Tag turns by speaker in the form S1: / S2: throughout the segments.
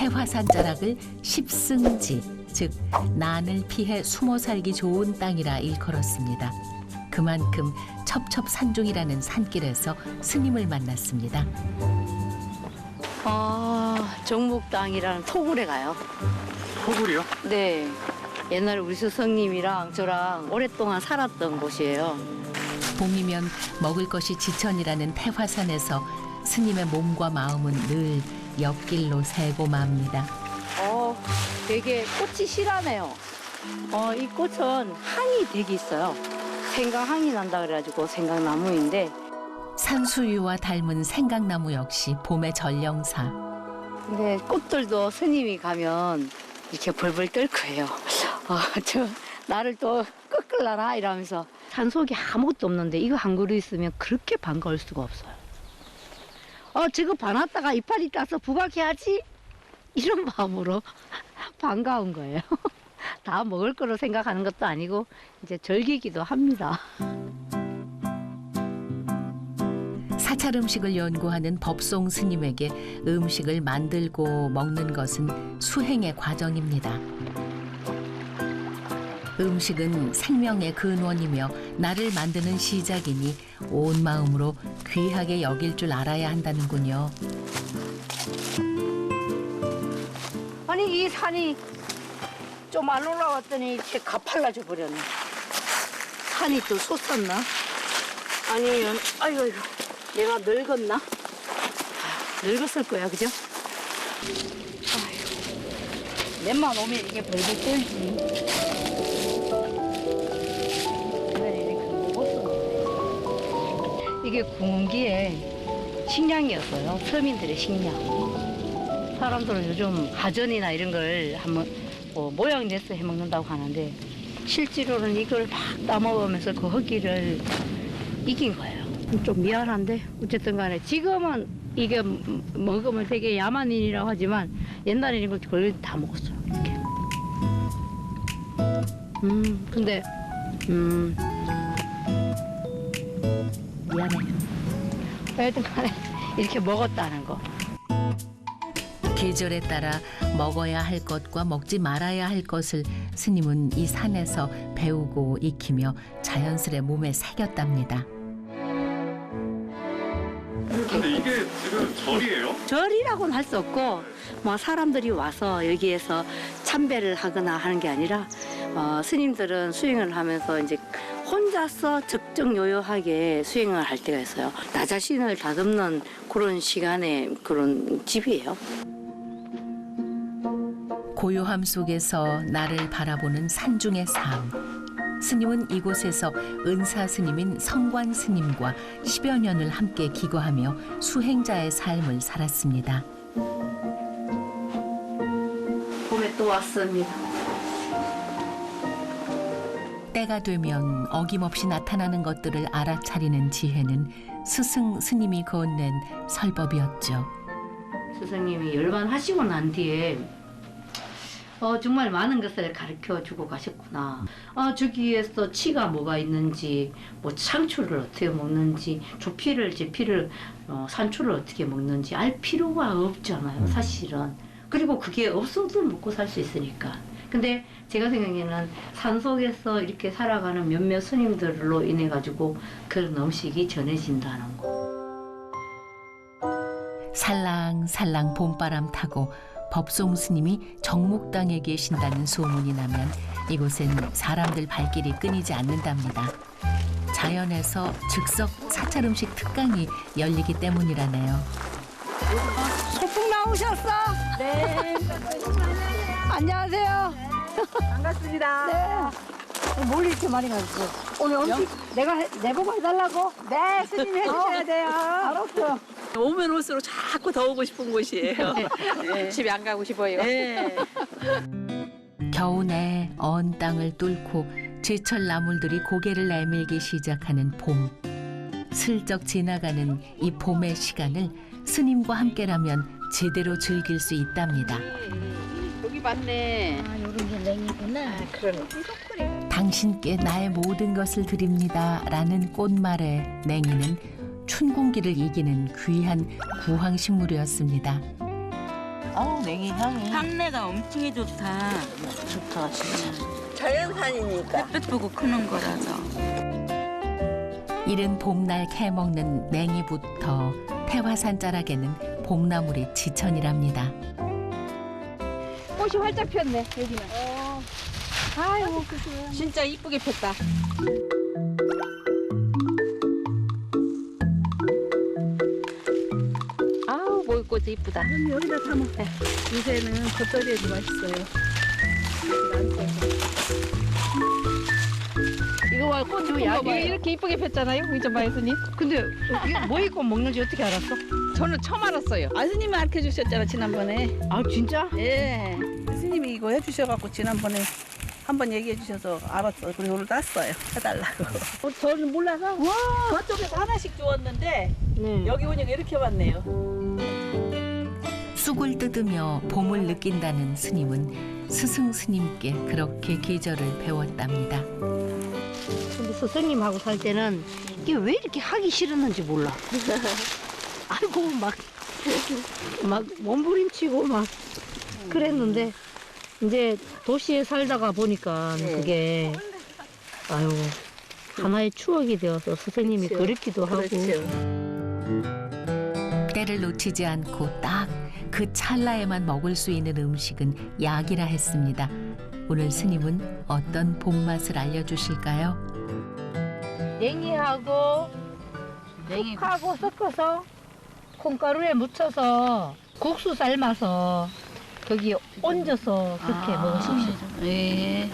S1: 태화산 자락을 십승지, 즉 난을 피해 숨어 살기 좋은 땅이라 일컬었습니다. 그만큼 첩첩산중이라는 산길에서 스님을 만났습니다.
S2: 정목당이라는 토굴에 가요.
S3: 토굴이요?
S2: 네. 옛날에 우리 스승님이랑 저랑 오랫동안 살았던 곳이에요.
S1: 봄이면 먹을 것이 지천이라는 태화산에서 스님의 몸과 마음은 늘 옆길로 새고 맙니다.
S2: 되게 꽃이 실하네요. 이 꽃은 향이 되게 있어요. 생강향이 난다 그래가지고 생강나무인데
S1: 산수유와 닮은 생강나무 역시 봄의 전령사.
S2: 근데 꽃들도 스님이 가면 이렇게 벌벌 떨 거예요. 저 나를 또 꺾을라나 이러면서 산속에 아무것도 없는데 이거 한 그루 있으면 그렇게 반가울 수가 없어요. 저거 봐놨다가 이파리 따서 부각해야지 이런 마음으로 반가운 거예요. 다 먹을 거로 생각하는 것도 아니고 이제 즐기기도 합니다.
S1: 사찰 음식을 연구하는 법송 스님에게 음식을 만들고 먹는 것은 수행의 과정입니다. 음식은 생명의 근원이며 나를 만드는 시작이니 온 마음으로 귀하게 여길 줄 알아야 한다는군요.
S2: 아니 이 산이 좀 안 올라왔더니 이렇게 가팔라져 버렸네. 산이 또 솟았나? 아니면 아이고 내가 늙었나? 늙었을 거야, 그죠? 아이고, 맨만 오면 이게 벌벌 떨지. 옛날에 이렇게 먹었었는데. 이게 궁기에 식량이었어요. 서민들의 식량. 사람들은 요즘 가전이나 이런 걸 한번 모양 내서 해먹는다고 하는데 실제로는 이걸 막 따먹으면서 그 허기를 이긴 거예요. 좀 미안한데 어쨌든 간에 지금은 이게 먹으면 되게 야만 일이라고 하지만 옛날에는 이걸 거의 다 먹었어요. 이렇게. 근데 미안해요. 어쨌든 간에 이렇게 먹었다는 거.
S1: 계절에 따라 먹어야 할 것과 먹지 말아야 할 것을 스님은 이 산에서 배우고 익히며 자연스레 몸에 새겼답니다.
S3: 근데 이게 지금 절이에요?
S2: 절이라고는 할 수 없고 뭐 사람들이 와서 여기에서 참배를 하거나 하는 게 아니라 스님들은 수행을 하면서 이제 혼자서 적정요요하게 수행을 할 때가 있어요. 나 자신을 다듬는 그런 시간의 그런 집이에요.
S1: 고요함 속에서 나를 바라보는 산중의 삶. 스님은 이곳에서 은사 스님인 성관 스님과 10여 년을 함께 기거하며 수행자의 삶을 살았습니다.
S2: 봄에 또 왔습니다.
S1: 때가 되면 어김없이 나타나는 것들을 알아차리는 지혜는 스승 스님이 건넨 설법이었죠.
S2: 스승님이 열반하시고 난 뒤에 정말 많은 것을 가르쳐주고 가셨구나. 저기에서 치가 뭐가 있는지, 뭐 상추를 어떻게 먹는지, 조피를, 제피를, 산초를 어떻게 먹는지 알 필요가 없잖아요, 사실은. 그리고 그게 없어도 먹고 살 수 있으니까. 근데 제가 생각에는 산속에서 이렇게 살아가는 몇몇 스님들로 인해 가지고 그런 음식이 전해진다는 거.
S1: 살랑살랑 봄바람 타고 법송 스님이 정목당에 계신다는 소문이 나면 이곳엔 사람들 발길이 끊이지 않는답니다. 자연에서 즉석 사찰 음식 특강이 열리기 때문이라네요.
S2: 소풍 나오셨어? 네. 안녕하세요.
S4: 반갑습니다.
S2: 네. 뭘 이렇게 많이 가졌어? 오늘 음식 내보고 해달라고?
S4: 네, 스님 해주셔야 돼요.
S2: 알았어.
S4: 오면 올수록 자꾸 더 오고 싶은 곳이에요. 네. 집에 안 가고 싶어요. 네.
S1: 겨우내 언 땅을 뚫고 제철 나물들이 고개를 내밀기 시작하는 봄. 슬쩍 지나가는 이 봄의 시간을 스님과 함께라면 제대로 즐길 수 있답니다.
S4: 여기 봤네.
S2: 요런 게 냉이구나.
S4: 그러네.
S1: 당신께 나의 모든 것을 드립니다 라는 꽃말에 냉이는 춘 공기를 이기는 귀한 구황식물이었습니다.
S4: 아우 냉이 향이
S5: 향내가 엄청 좋다.
S4: 좋다 진짜. 자연산이니까.
S5: 햇빛 보고 크는 거라서.
S1: 이른 봄날 캐먹는 냉이부터 태화산 자락에는 봄나물이 지천이랍니다.
S6: 꽃이 활짝 폈네 여기는. 아이고
S4: 진짜 이쁘게 폈다. 아우 모이꽃이 이쁘다.
S6: 여기다 담아. 요새는 겉절이에도 맛있어요. 이거 봐 꽃이 이렇게 이쁘게 폈잖아요, 이제 예수님.
S2: 근데 이거 뭐 입고 먹는지 어떻게 알았어?
S6: 저는 처음 알았어요. 아스님이 가르쳐 주셨잖아 지난번에.
S2: 아 진짜?
S6: 예. 스님이 이거 해주셔갖고 지난번에 한번 얘기해 주셔서 알았어. 그리고 오늘 땄어요. 해달라고. 저는 몰라서 저쪽에서 하나씩 주웠는데
S2: 네.
S6: 여기 오니까 이렇게 왔네요.
S1: 쑥을 뜯으며 봄을 느낀다는 스님은 스승 스님께 그렇게 계절을 배웠답니다.
S2: 근데 스승님하고 살 때는 이게 왜 이렇게 하기 싫었는지 몰라. 아이고 막 몸부림치고 막 그랬는데 이제 도시에 살다가 보니까 그게 아유 하나의 추억이 되어서 선생님이
S6: 그렇죠.
S2: 그립기도 하고.
S1: 때를 놓치지 않고 딱 그 찰나에만 먹을 수 있는 음식은 약이라 했습니다. 오늘 스님은 어떤 봄맛을 알려주실까요?
S2: 냉이하고 쑥하고 섞어서 콩가루에 묻혀서 국수 삶아서 거기 얹어서 그렇게 먹으십시오.
S6: 예.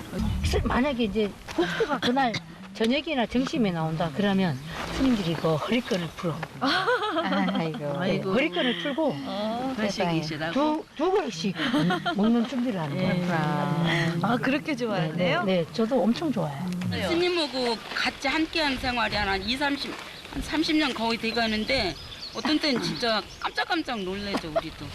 S2: 만약에 이제 국수가 그날 저녁이나 점심에 나온다 그러면 스님들이 그 허리끈을 풀어.
S6: 아이고.
S2: 허리끈을 풀고 두 그릇씩 먹는 준비를 하는 거예요.
S6: 아 그렇게 좋아하세요?
S2: 네, 저도 엄청 좋아해요.
S5: 스님하고 같이 함께한 생활이 한 30년 거의 돼가는데 어떤 때는 진짜 깜짝깜짝 놀래죠 우리도.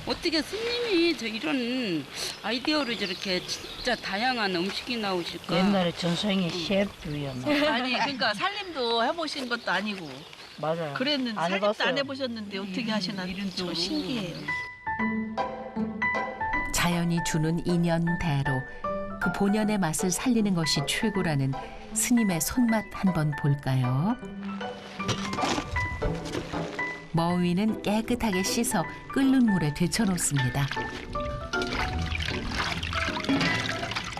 S5: 어떻게 스님이 저 이런 아이디어로 저렇게 진짜 다양한 음식이 나오실까?
S2: 옛날에 전생에 셰프였나.
S6: 아니 그러니까 살림도 해보신 것도 아니고
S2: 맞아요.
S6: 그랬는데
S2: 안
S6: 살림도
S2: 해봤어요.
S6: 안 해보셨는데 어떻게 하시나 저 신기해요.
S1: 자연이 주는 인연대로 그 본연의 맛을 살리는 것이 최고라는 스님의 손맛 한번 볼까요? 머위는 깨끗하게 씻어 끓는 물에 데쳐놓습니다.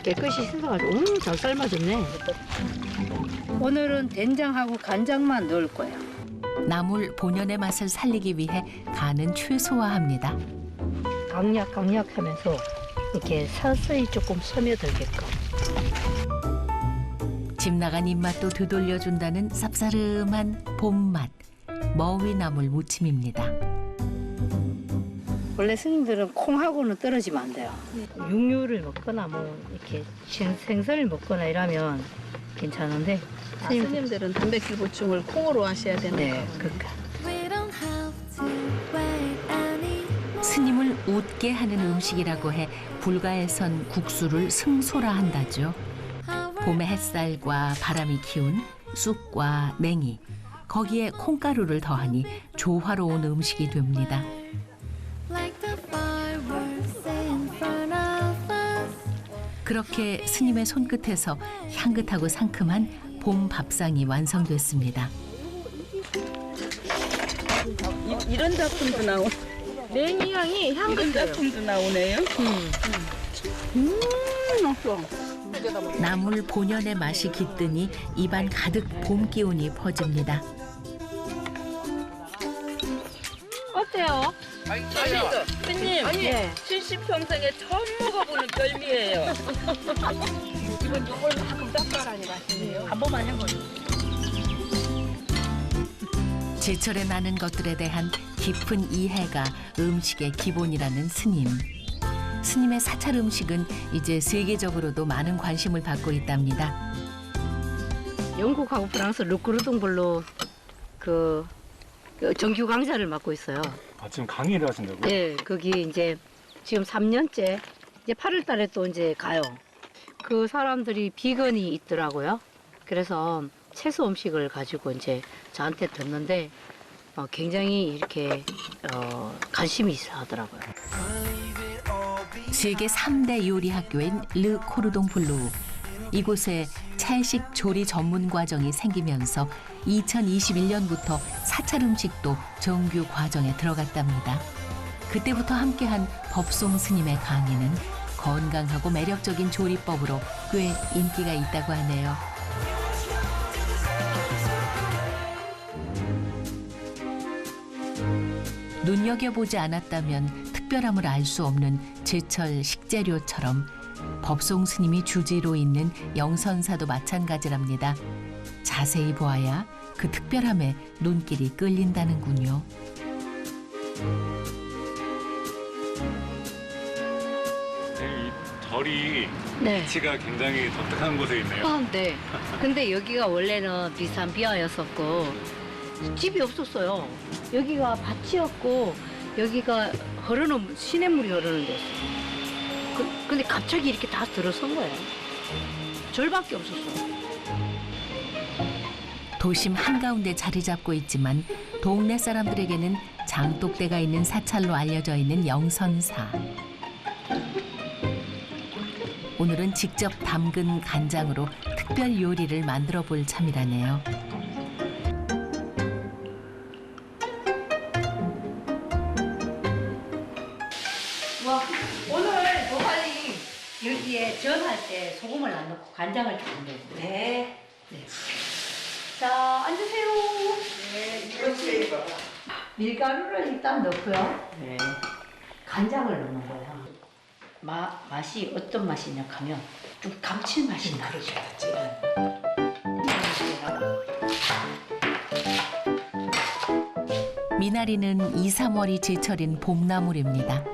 S2: 깨끗이 씻어가지고 잘 삶아졌네. 오늘은 된장하고 간장만 넣을 거예요.
S1: 나물 본연의 맛을 살리기 위해 간은 최소화합니다.
S2: 강약하면서 이렇게 서서히 조금 스며들게끔.
S1: 집 나간 입맛도 되돌려준다는 쌉싸름한 봄맛, 머위나물 무침입니다.
S2: 원래 스님들은 콩하고는 떨어지면 안 돼요. 육류를 먹거나 뭐 이렇게 생선을 먹거나 이러면 괜찮은데
S6: 스님들은 단백질 보충을 콩으로 하셔야 되는
S2: 네, 그러니까.
S1: 스님을 웃게 하는 음식이라고 해 불가에선 국수를 승소라 한다죠. 봄의 햇살과 바람이 키운 쑥과 냉이, 거기에 콩가루를 더하니 조화로운 음식이 됩니다. 그렇게 스님의 손끝에서 향긋하고 상큼한 봄 밥상이 완성됐습니다.
S5: 이런 작품도 나오네.
S6: 냉이 향이
S5: 이런
S6: 향긋해요.
S5: 작품도 나오네요.
S1: 나물 본연의 맛이 깃드니 입안 가득 봄 기운이 퍼집니다.
S2: 어때요?
S5: 맛있어. 스님,
S2: 네.
S5: 70평생에 처음 먹어보는 별미예요.
S2: 한 번만 해보세요.
S1: 제철에 나는 것들에 대한 깊은 이해가 음식의 기본이라는 스님. 스님의 사찰 음식은 이제 세계적으로도 많은 관심을 받고 있답니다.
S2: 영국하고 프랑스 르크르둥블로 그 정규 강좌를 맡고 있어요.
S3: 아, 지금 강의를 하신다고요?
S2: 네, 거기 이제 지금 3년째 이제 8월 달에 또 이제 가요. 그 사람들이 비건이 있더라고요. 그래서 채소 음식을 가지고 이제 저한테 듣는데 굉장히 이렇게 관심이 있어 하더라고요.
S1: 세계 3대 요리 학교인 르 코르동 블루. 이곳에 찰식 조리 전문 과정이 생기면서 2021년부터 사찰 음식도 정규 과정에 들어갔답니다. 그때부터 함께한 법송 스님의 강의는 건강하고 매력적인 조리법으로 꽤 인기가 있다고 하네요. 눈여겨보지 않았다면 특별함을 알 수 없는 제철 식재료처럼 법송 스님이 주지로 있는 영선사도 마찬가지랍니다. 자세히 보아야 그 특별함에 눈길이 끌린다는군요.
S3: 이 절이
S2: 네.
S3: 위치가 굉장히 독특한 곳에 있네요.
S2: 네. 근데 여기가 원래는 비싼 비화였었고 집이 없었어요. 여기가 밭이었고 여기가 흐르는 시냇물이 흐르는 데였어요. 근데 갑자기 이렇게 다 들어선 거예요. 절밖에 없었어요.
S1: 도심 한가운데 자리 잡고 있지만 동네 사람들에게는 장독대가 있는 사찰로 알려져 있는 영선사. 오늘은 직접 담근 간장으로 특별 요리를 만들어 볼 참이라네요.
S2: 오늘 더 빨리 여기에 전할 때 소금을 안 넣고 간장을 좀 넣어요. 네. 자, 앉으세요. 네, 이렇게. 밀가루를 일단 넣고요. 네. 간장을 넣는 거예요. 맛이 어떤 맛이냐 하면 좀 감칠맛이 나죠.
S1: 미나리는 2, 3월이 제철인 봄나물입니다.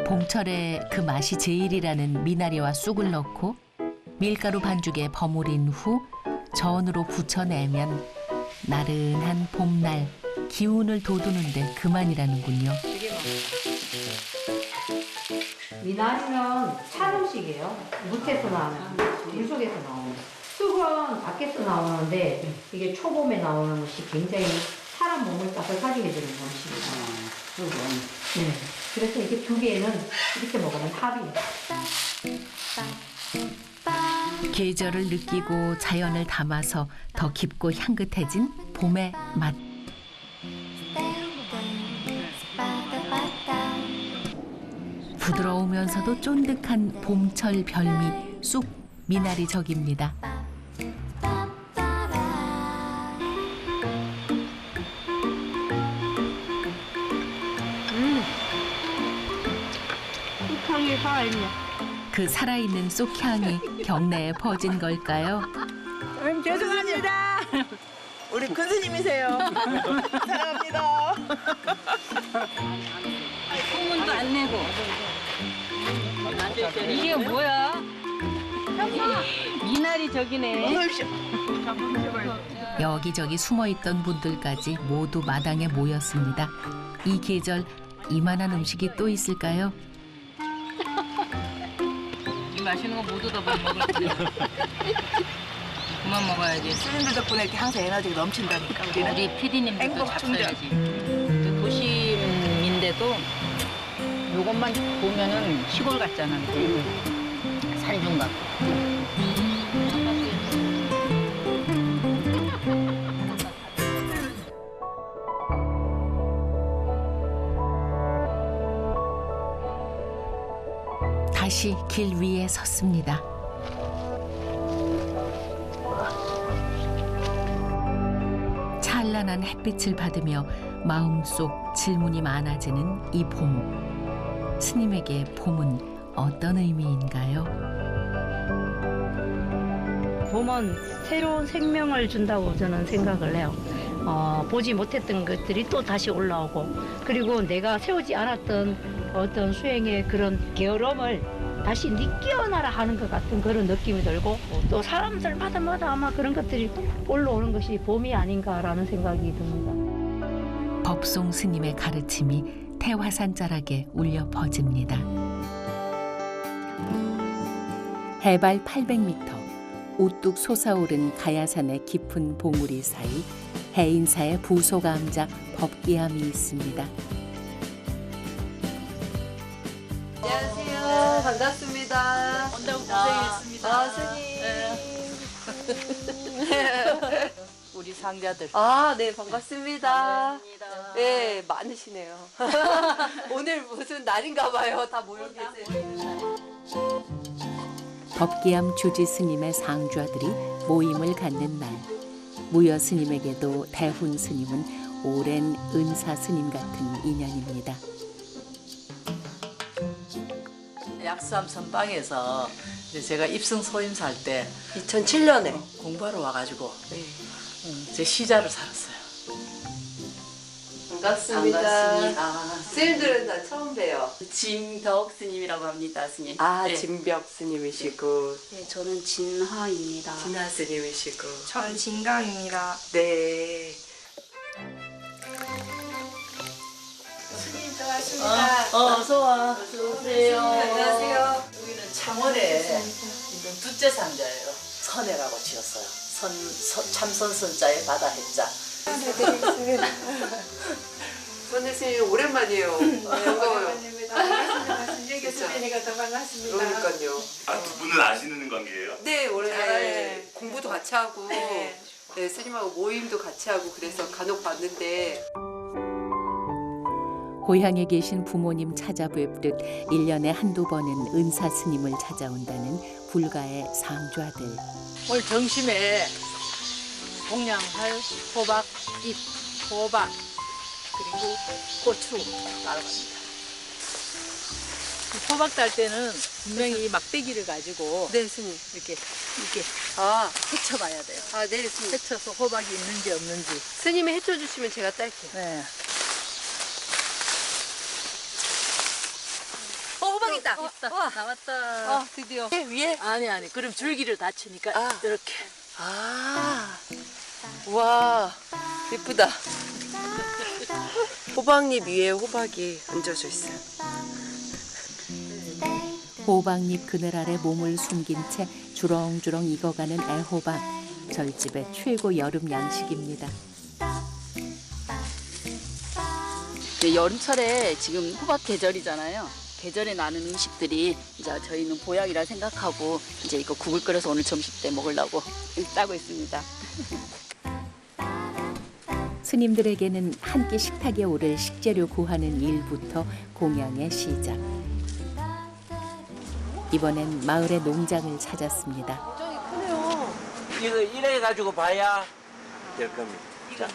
S1: 봄철에 그 맛이 제일이라는 미나리와 쑥을 넣고 밀가루 반죽에 버무린 후 전으로 부쳐내면 나른한 봄날 기운을 돋우는데 그만이라는군요.
S2: 미나리는 찬 음식이에요. 물에서 나오는, 물속에서 나오는. 쑥은 밖에서 나오는데 이게 초봄에 나오는 것이 굉장히 사람 몸을 따뜻하게 해주는 음식이에요. 쑥은. 네. 그래서 이게 두 개는 이렇게 먹으면 합이에요.
S1: 계절을 느끼고 자연을 담아서 더 깊고 향긋해진 봄의 맛. 부드러우면서도 쫀득한 봄철 별미 쑥 미나리젓입니다.
S6: 향이 살아있네.
S1: 그 살아있는 쑥향이 경내에 퍼진 걸까요?
S6: 죄송합니다. 우리 큰 스님이세요. 사랑합니다.
S5: 소문도 안 내고. 이게 뭐야? 미나리 저기네.
S1: 여기저기 숨어있던 분들까지 모두 마당에 모였습니다. 이 계절 이만한 음식이 또 있을까요?
S5: 이 맛있는 거 모두 다 못 먹을 거야. 그만 먹어야지.
S6: 스님들 덕분에 이렇게 항상 에너지가 넘친다니까. 우리는
S5: 우리 PD님들도
S6: 행복 충전.
S5: 잡숴야지. 도심인데도 요것만 보면은 시골 같잖아. 살이 좀 같고.
S1: 다시 길 위에 섰습니다. 찬란한 햇빛을 받으며 마음속 질문이 많아지는 이 봄. 스님에게 봄은 어떤 의미인가요?
S2: 봄은 새로운 생명을 준다고 저는 생각을 해요. 보지 못했던 것들이 또 다시 올라오고, 그리고 내가 세우지 않았던 어떤 수행의 그런 게으름을 다시 느껴나라 하는 것 같은 그런 느낌이 들고, 또 사람들마다 아마 그런 것들이 올라오는 것이 봄이 아닌가라는 생각이 듭니다.
S1: 법송 스님의 가르침이 태화산 자락에 울려 퍼집니다. 해발 800m, 우뚝 솟아오른 가야산의 깊은 봉우리 사이 해인사의 부소감작 법기암이 있습니다.
S7: 안녕하세요. 반갑습니다.
S4: 온다고 고생했습니다.
S7: 스님.
S4: 우리 상자들.
S7: 네, 반갑습니다. 네, 많으시네요. 오늘 무슨 날인가 봐요. 다 모여 계세요.
S1: 법기암 주지 스님의 상주아들이 모임을 갖는 날. 무여 스님에게도 대훈 스님은 오랜 은사 스님 같은 인연입니다.
S4: 약수암 선방에서 이제 제가 입성 소임사 할 때
S7: 2007년에.
S4: 공부하러 와가지고
S7: 네.
S4: 제 시자를 살았어요.
S7: 반갑습니다.
S4: 반갑습니다.
S7: 스님들은 다 처음 봬요.
S8: 진덕 스님이라고 합니다, 스님. 네.
S7: 진벽 스님이시고,
S8: 네, 저는 진화입니다.
S7: 진하 스님이시고.
S9: 저는 진강입니다.
S7: 네.
S9: 스님 들어가십니다.
S4: 어서 와. 어서 오세요.
S9: 안녕하세요.
S4: 여기는 창원에 있는 둘째 상자예요. 선해라고 지었어요. 참선 선자에 바다 해자.
S7: 선혜 스님 오랜만이에요. 반가워요.
S9: 반갑습니다. 여기 스님이니까 더 반갑습니다.
S7: 그러니까요.
S3: 두 분은 아시는 관계예요?
S7: 네, 원래
S9: 네.
S7: 공부도 같이 하고,
S9: 네.
S7: 네, 스님하고 모임도 같이 하고 그래서 간혹 봤는데
S1: 고향에 계신 부모님 찾아뵙듯 1년에 한두 번은 은사 스님을 찾아온다는 불가의 상주아들.
S4: 오늘 점심에 동양할, 호박, 잎, 호박, 그리고 고추 따라갑니다. 호박 딸 때는 분명히 이 막대기를 가지고
S7: 네, 스님.
S4: 이렇게 헤쳐봐야 돼요.
S7: 네, 스님.
S4: 헤쳐서 호박이 있는지 없는지.
S7: 스님이 해쳐주시면 제가 딸게요.
S4: 네.
S7: 호박 있다.
S4: 있다. 나왔다.
S7: 드디어.
S4: 위에? 아니. 그럼 줄기를 다치니까 이렇게.
S7: 와, 예쁘다. 호박잎 위에 호박이 얹어져 있어요.
S1: 호박잎 그늘 아래 몸을 숨긴 채 주렁주렁 익어가는 애호박. 절집의 최고 여름 양식입니다.
S8: 네, 여름철에 지금 호박 계절이잖아요. 계절에 나는 음식들이 이제 저희는 보약이라 생각하고 이제 이거 국을 끓여서 오늘 점심 때 먹으려고 따고 있습니다.
S1: 스님들에게는 한 끼 식탁에 오를 식재료 구하는 일부터 공양의 시작. 이번엔 마을의 농장을 찾았습니다.
S10: 이거 이래 가지고 봐야 될 겁니다. 자,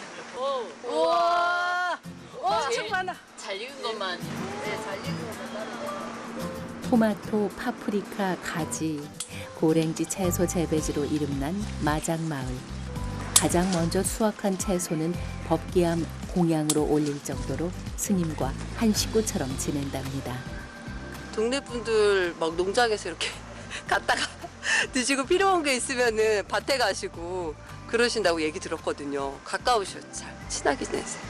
S4: 우와! 엄청 많아.
S8: 잘 익은 것만.
S1: 토마토, 파프리카, 가지, 고랭지 채소 재배지로 이름난 마장마을. 가장 먼저 수확한 채소는 법기암 공양으로 올릴 정도로 스님과 한 식구처럼 지낸답니다.
S7: 동네 분들 막 농장에서 이렇게 갔다가 드시고 필요한 게 있으면은 밭에 가시고 그러신다고 얘기 들었거든요. 가까우셔. 잘 친하게 지내세요.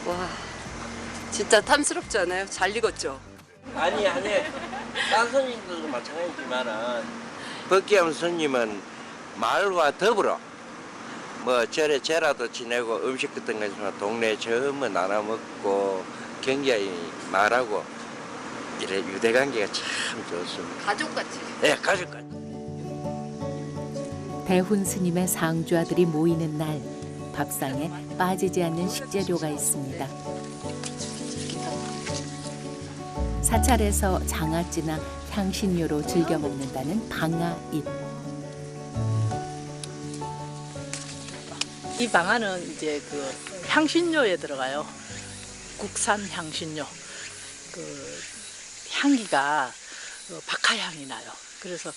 S7: 와, 진짜 탐스럽지 않아요? 잘 익었죠?
S10: 아니 딴 손님들도 마찬가지지만은 법기암 손님은 마을과 더불어 뭐 절에 제라도 지내고 음식 같은 거 있으면 동네 전부 나눠 먹고 굉장히 말하고 이래 유대관계가 참 좋습니다.
S7: 가족같이.
S10: 네, 가족같이.
S1: 대훈 스님의 상주아들이 모이는 날 밥상에 빠지지 않는 식재료가 있습니다. 사찰에서 장아찌나 향신료로 즐겨 먹는다는 방아잎.
S4: 이 방아는 이제 그 향신료에 들어가요. 국산 향신료. 그 향기가 박하향이 나요. 그래서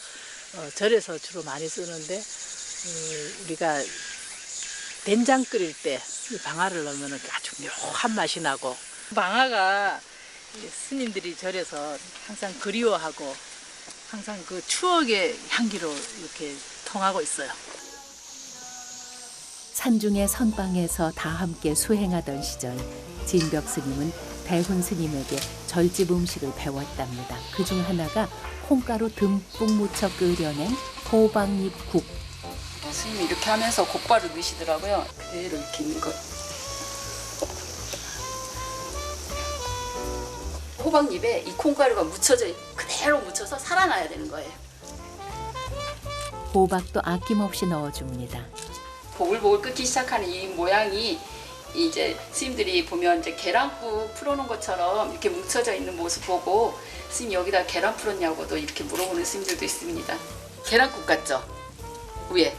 S4: 절에서 주로 많이 쓰는데 우리가 된장 끓일 때 이 방아를 넣으면 아주 묘한 맛이 나고 방아가 스님들이 절에서 항상 그리워하고 항상 그 추억의 향기로 이렇게 통하고 있어요.
S1: 산중의 선방에서 다 함께 수행하던 시절 진벽 스님은 대훈 스님에게 절집 음식을 배웠답니다. 그중 하나가 콩가루 듬뿍 묻혀 끓여낸 호박잎국.
S8: 스님이 이렇게 하면서 곧바로 넣으시더라고요. 그대로 이렇게 있는 거. 호박잎에 이 콩가루가 그대로 묻혀서 살아나야 되는 거예요.
S1: 호박도 아낌없이 넣어줍니다.
S8: 보글보글 끓기 시작하는 이 모양이 이제 스님들이 보면 이제 계란국 풀어놓은 것처럼 이렇게 뭉쳐져 있는 모습 보고 스님 여기다 계란 풀었냐고도 이렇게 물어보는 스님들도 있습니다. 계란국 같죠? 위에.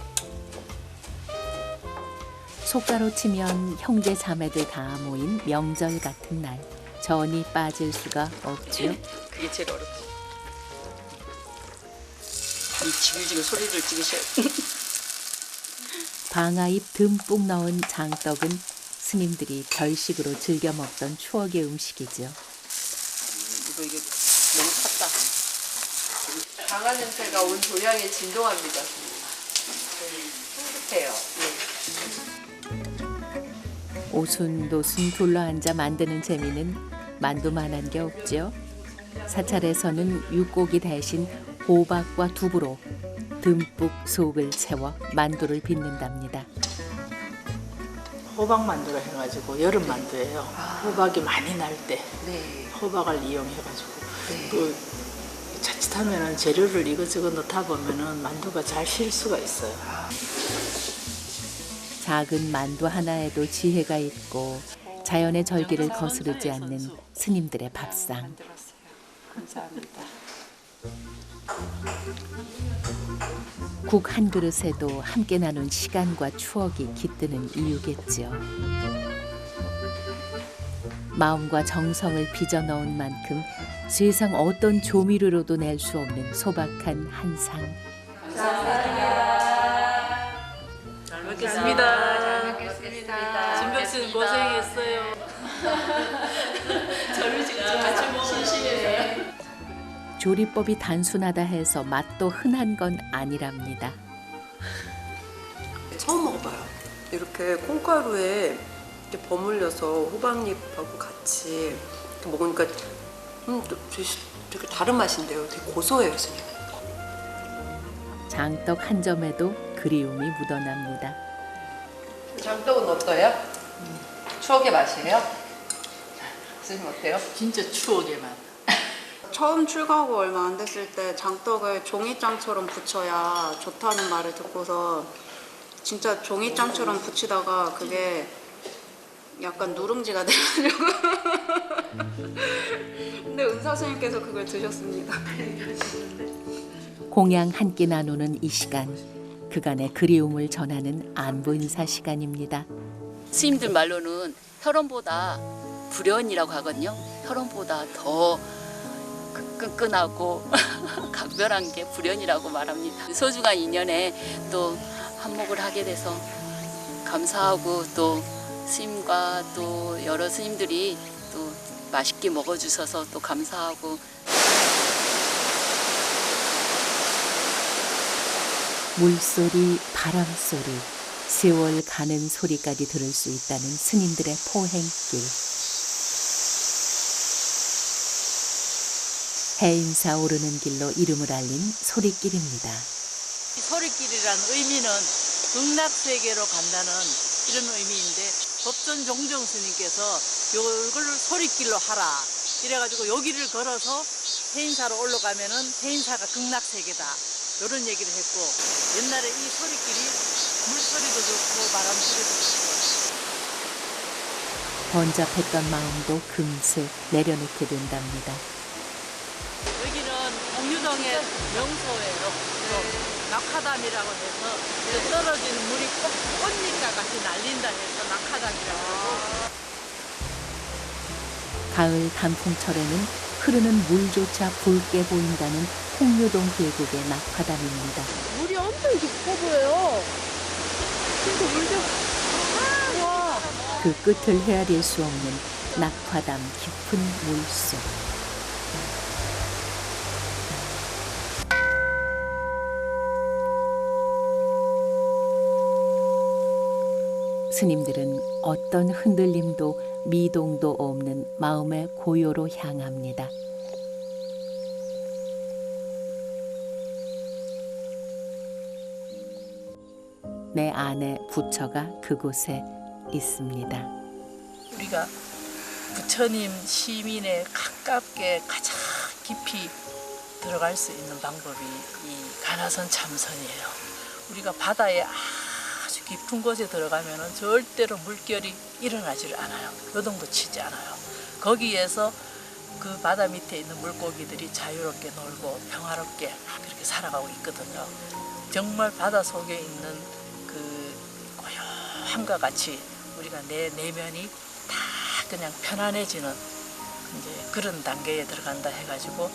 S1: 속가로 치면 형제 자매들 다 모인 명절 같은 날. 전이 빠질 수가 없죠.
S8: 그게 제일 어렵죠. 이 지글지글 소리를 찍으셔야
S1: 방아잎 듬뿍 넣은 장떡은 스님들이 결식으로 즐겨 먹던 추억의 음식이죠.
S7: 이게 너무 탔다. 강한 냄새가 온 조향에 진동합니다. 행복해요.
S1: 오순도순 둘러앉아 만드는 재미는 만두만한 게 없죠. 사찰에서는 육고기 대신 호박과 두부로 듬뿍 속을 채워 만두를 빚는답니다.
S4: 호박 만두라 해가지고 여름 만두예요. 호박이 많이 날 때 호박을 이용해가지고 또 자칫하면은 재료를 이것저것 넣다 보면은 만두가 잘 실 수가 있어요.
S1: 작은 만두 하나에도 지혜가 있고 자연의 절기를 거스르지 않는 스님들의 밥상.
S8: 감사합니다.
S1: 국 한 그릇에도 함께 나눈 시간과 추억이 깃드는 이유겠죠. 마음과 정성을 빚어 넣은 만큼 세상 어떤 조미료로도 낼 수 없는 소박한 한 상.
S4: 잘 먹겠습니다. 잘 먹겠습니다. 진백 씨 고생했어요.
S1: 조리법이 단순하다 해서 맛도 흔한 건 아니랍니다.
S7: 처음 먹어봐요. 이렇게 콩가루에 이렇게 버물려서 호박잎하고 같이 이렇게 먹으니까 되게 다른 맛인데요. 되게 고소해요, 선생님.
S1: 장떡 한 점에도 그리움이 묻어납니다.
S7: 장떡은 어때요? 추억의 맛이에요? 선생님 어때요?
S4: 진짜 추억의 맛.
S11: 처음 출가하고 얼마 안 됐을 때 장떡을 종이장처럼 붙여야 좋다는 말을 듣고서 진짜 종이장처럼 붙이다가 그게 약간 누룽지가 돼가지고 근데 은사 스님께서 그걸 드셨습니다.
S1: 공양 한 끼 나누는 이 시간, 그간의 그리움을 전하는 안부 인사 시간입니다.
S8: 스님들 말로는 혈원보다 불연이라고 하거든요. 혈원보다 더 끈끈하고 각별한 게 불연이라고 말합니다. 소중한 인연에 또 한몫을 하게 돼서 감사하고 또 스님과 또 여러 스님들이 또 맛있게 먹어주셔서 또 감사하고
S1: 물소리, 바람소리, 세월 가는 소리까지 들을 수 있다는 스님들의 포행길. 해인사 오르는 길로 이름을 알린 소리길입니다.
S4: 소리길이란 의미는 극락세계로 간다는 이런 의미인데 법전 종정 스님께서 이걸 소리길로 하라 이래가지고 여기를 걸어서 해인사로 올라가면은 해인사가 극락세계다 이런 얘기를 했고 옛날에 이 소리길이 물소리도 좋고 바람소리도 좋고
S1: 번잡했던 마음도 금세 내려놓게 된답니다.
S4: 여기는 공유동의 명소예요. 낙하담이라고 해서 떨어지는 물이 꽃잎과 같이 날린다 해서 낙하담이라고 하고
S1: 가을 단풍철에는 흐르는 물조차 붉게 보인다는 홍유동 계곡의 낙화담입니다.
S6: 물이 엄청 깊어 보여요. 진짜 물 좀. 와.
S1: 그 끝을 헤아릴 수 없는 낙화담 깊은 물속. 스님들은 어떤 흔들림도 미동도 없는 마음의 고요로 향합니다. 내 안의 부처가 그곳에 있습니다.
S4: 우리가 부처님 시민에 가깝게 가장 깊이 들어갈 수 있는 방법이 이 가나선 참선이에요. 우리가 바다에 아주 깊은 곳에 들어가면 절대로 물결이 일어나질 않아요. 요동도 치지 않아요. 거기에서 그 바다 밑에 있는 물고기들이 자유롭게 놀고 평화롭게 그렇게 살아가고 있거든요. 정말 바다 속에 있는 그 고요함과 같이 우리가 내 내면이 다 그냥 편안해지는 이제 그런 단계에 들어간다 해가지고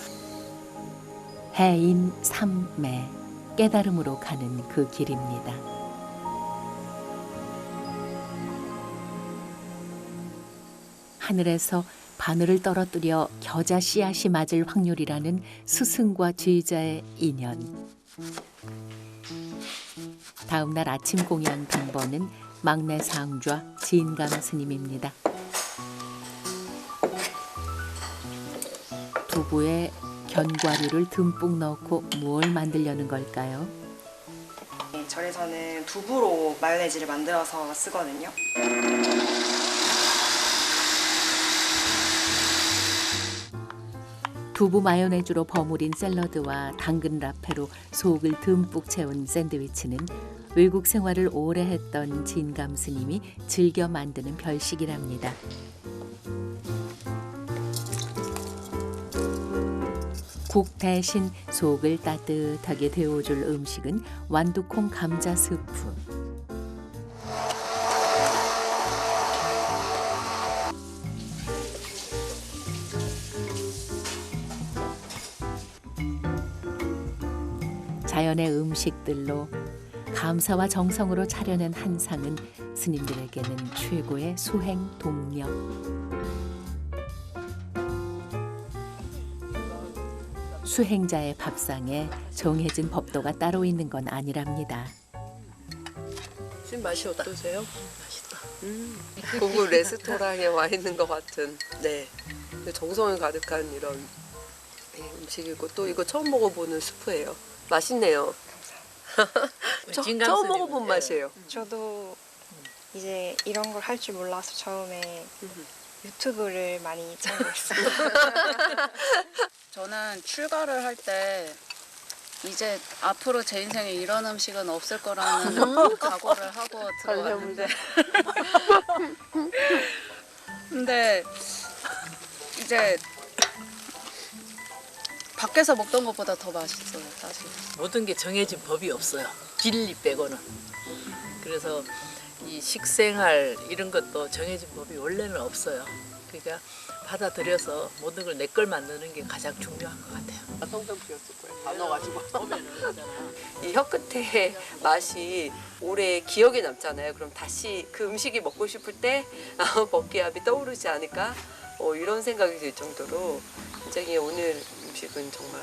S1: 해인 삼매 깨달음으로 가는 그 길입니다. 하늘에서 바늘을 떨어뜨려 겨자 씨앗이 맞을 확률이라는 스승과 제자의 인연. 다음 날 아침 공양 등번은 막내 상좌 진감 스님입니다. 두부에 견과류를 듬뿍 넣고 뭘 만들려는 걸까요?
S12: 절에서는 두부로 마요네즈를 만들어서 쓰거든요.
S1: 두부 마요네즈로 버무린 샐러드와 당근 라페로 속을 듬뿍 채운 샌드위치는 외국 생활을 오래 했던 진감 스님이 즐겨 만드는 별식이랍니다. 국 대신 속을 따뜻하게 데워줄 음식은 완두콩 감자 스프. 자연의 음식들로 감사와 정성으로 차려낸 한 상은 스님들에게는 최고의 수행 동력. 수행자의 밥상에 정해진 법도가 따로 있는 건 아니랍니다.
S7: 지금 맛이 어떠세요? 맛있다. 고급 레스토랑에 와 있는 것 같은 네 정성이 가득한 이런 음식이고 또 이거 처음 먹어보는 수프예요. 맛있네요. 처음 먹어본 맛이에요.
S12: 저도 이제 이런 걸 할 줄 몰라서 처음에 유튜브를 많이 참고했어요.
S8: 저는 출가를 할 때 이제 앞으로 제 인생에 이런 음식은 없을 거라는 각오를 하고 들어왔는데 근데 이제 밖에서 먹던 것보다 더 맛있어요, 사실.
S4: 모든 게 정해진 법이 없어요. 진리 빼고는. 그래서 이 식생활 이런 것도 정해진 법이 원래는 없어요. 그러니까 받아들여서 모든 걸 내 걸 만드는 게 가장 중요한 것 같아요.
S7: 성경 비었을 거예요. 다 넣어가지고. 이 혀끝의 맛이 오래 기억에 남잖아요. 그럼 다시 그 음식이 먹고 싶을 때 먹기압이 떠오르지 않을까? 이런 생각이 들 정도로 굉장히 오늘 음식은 정말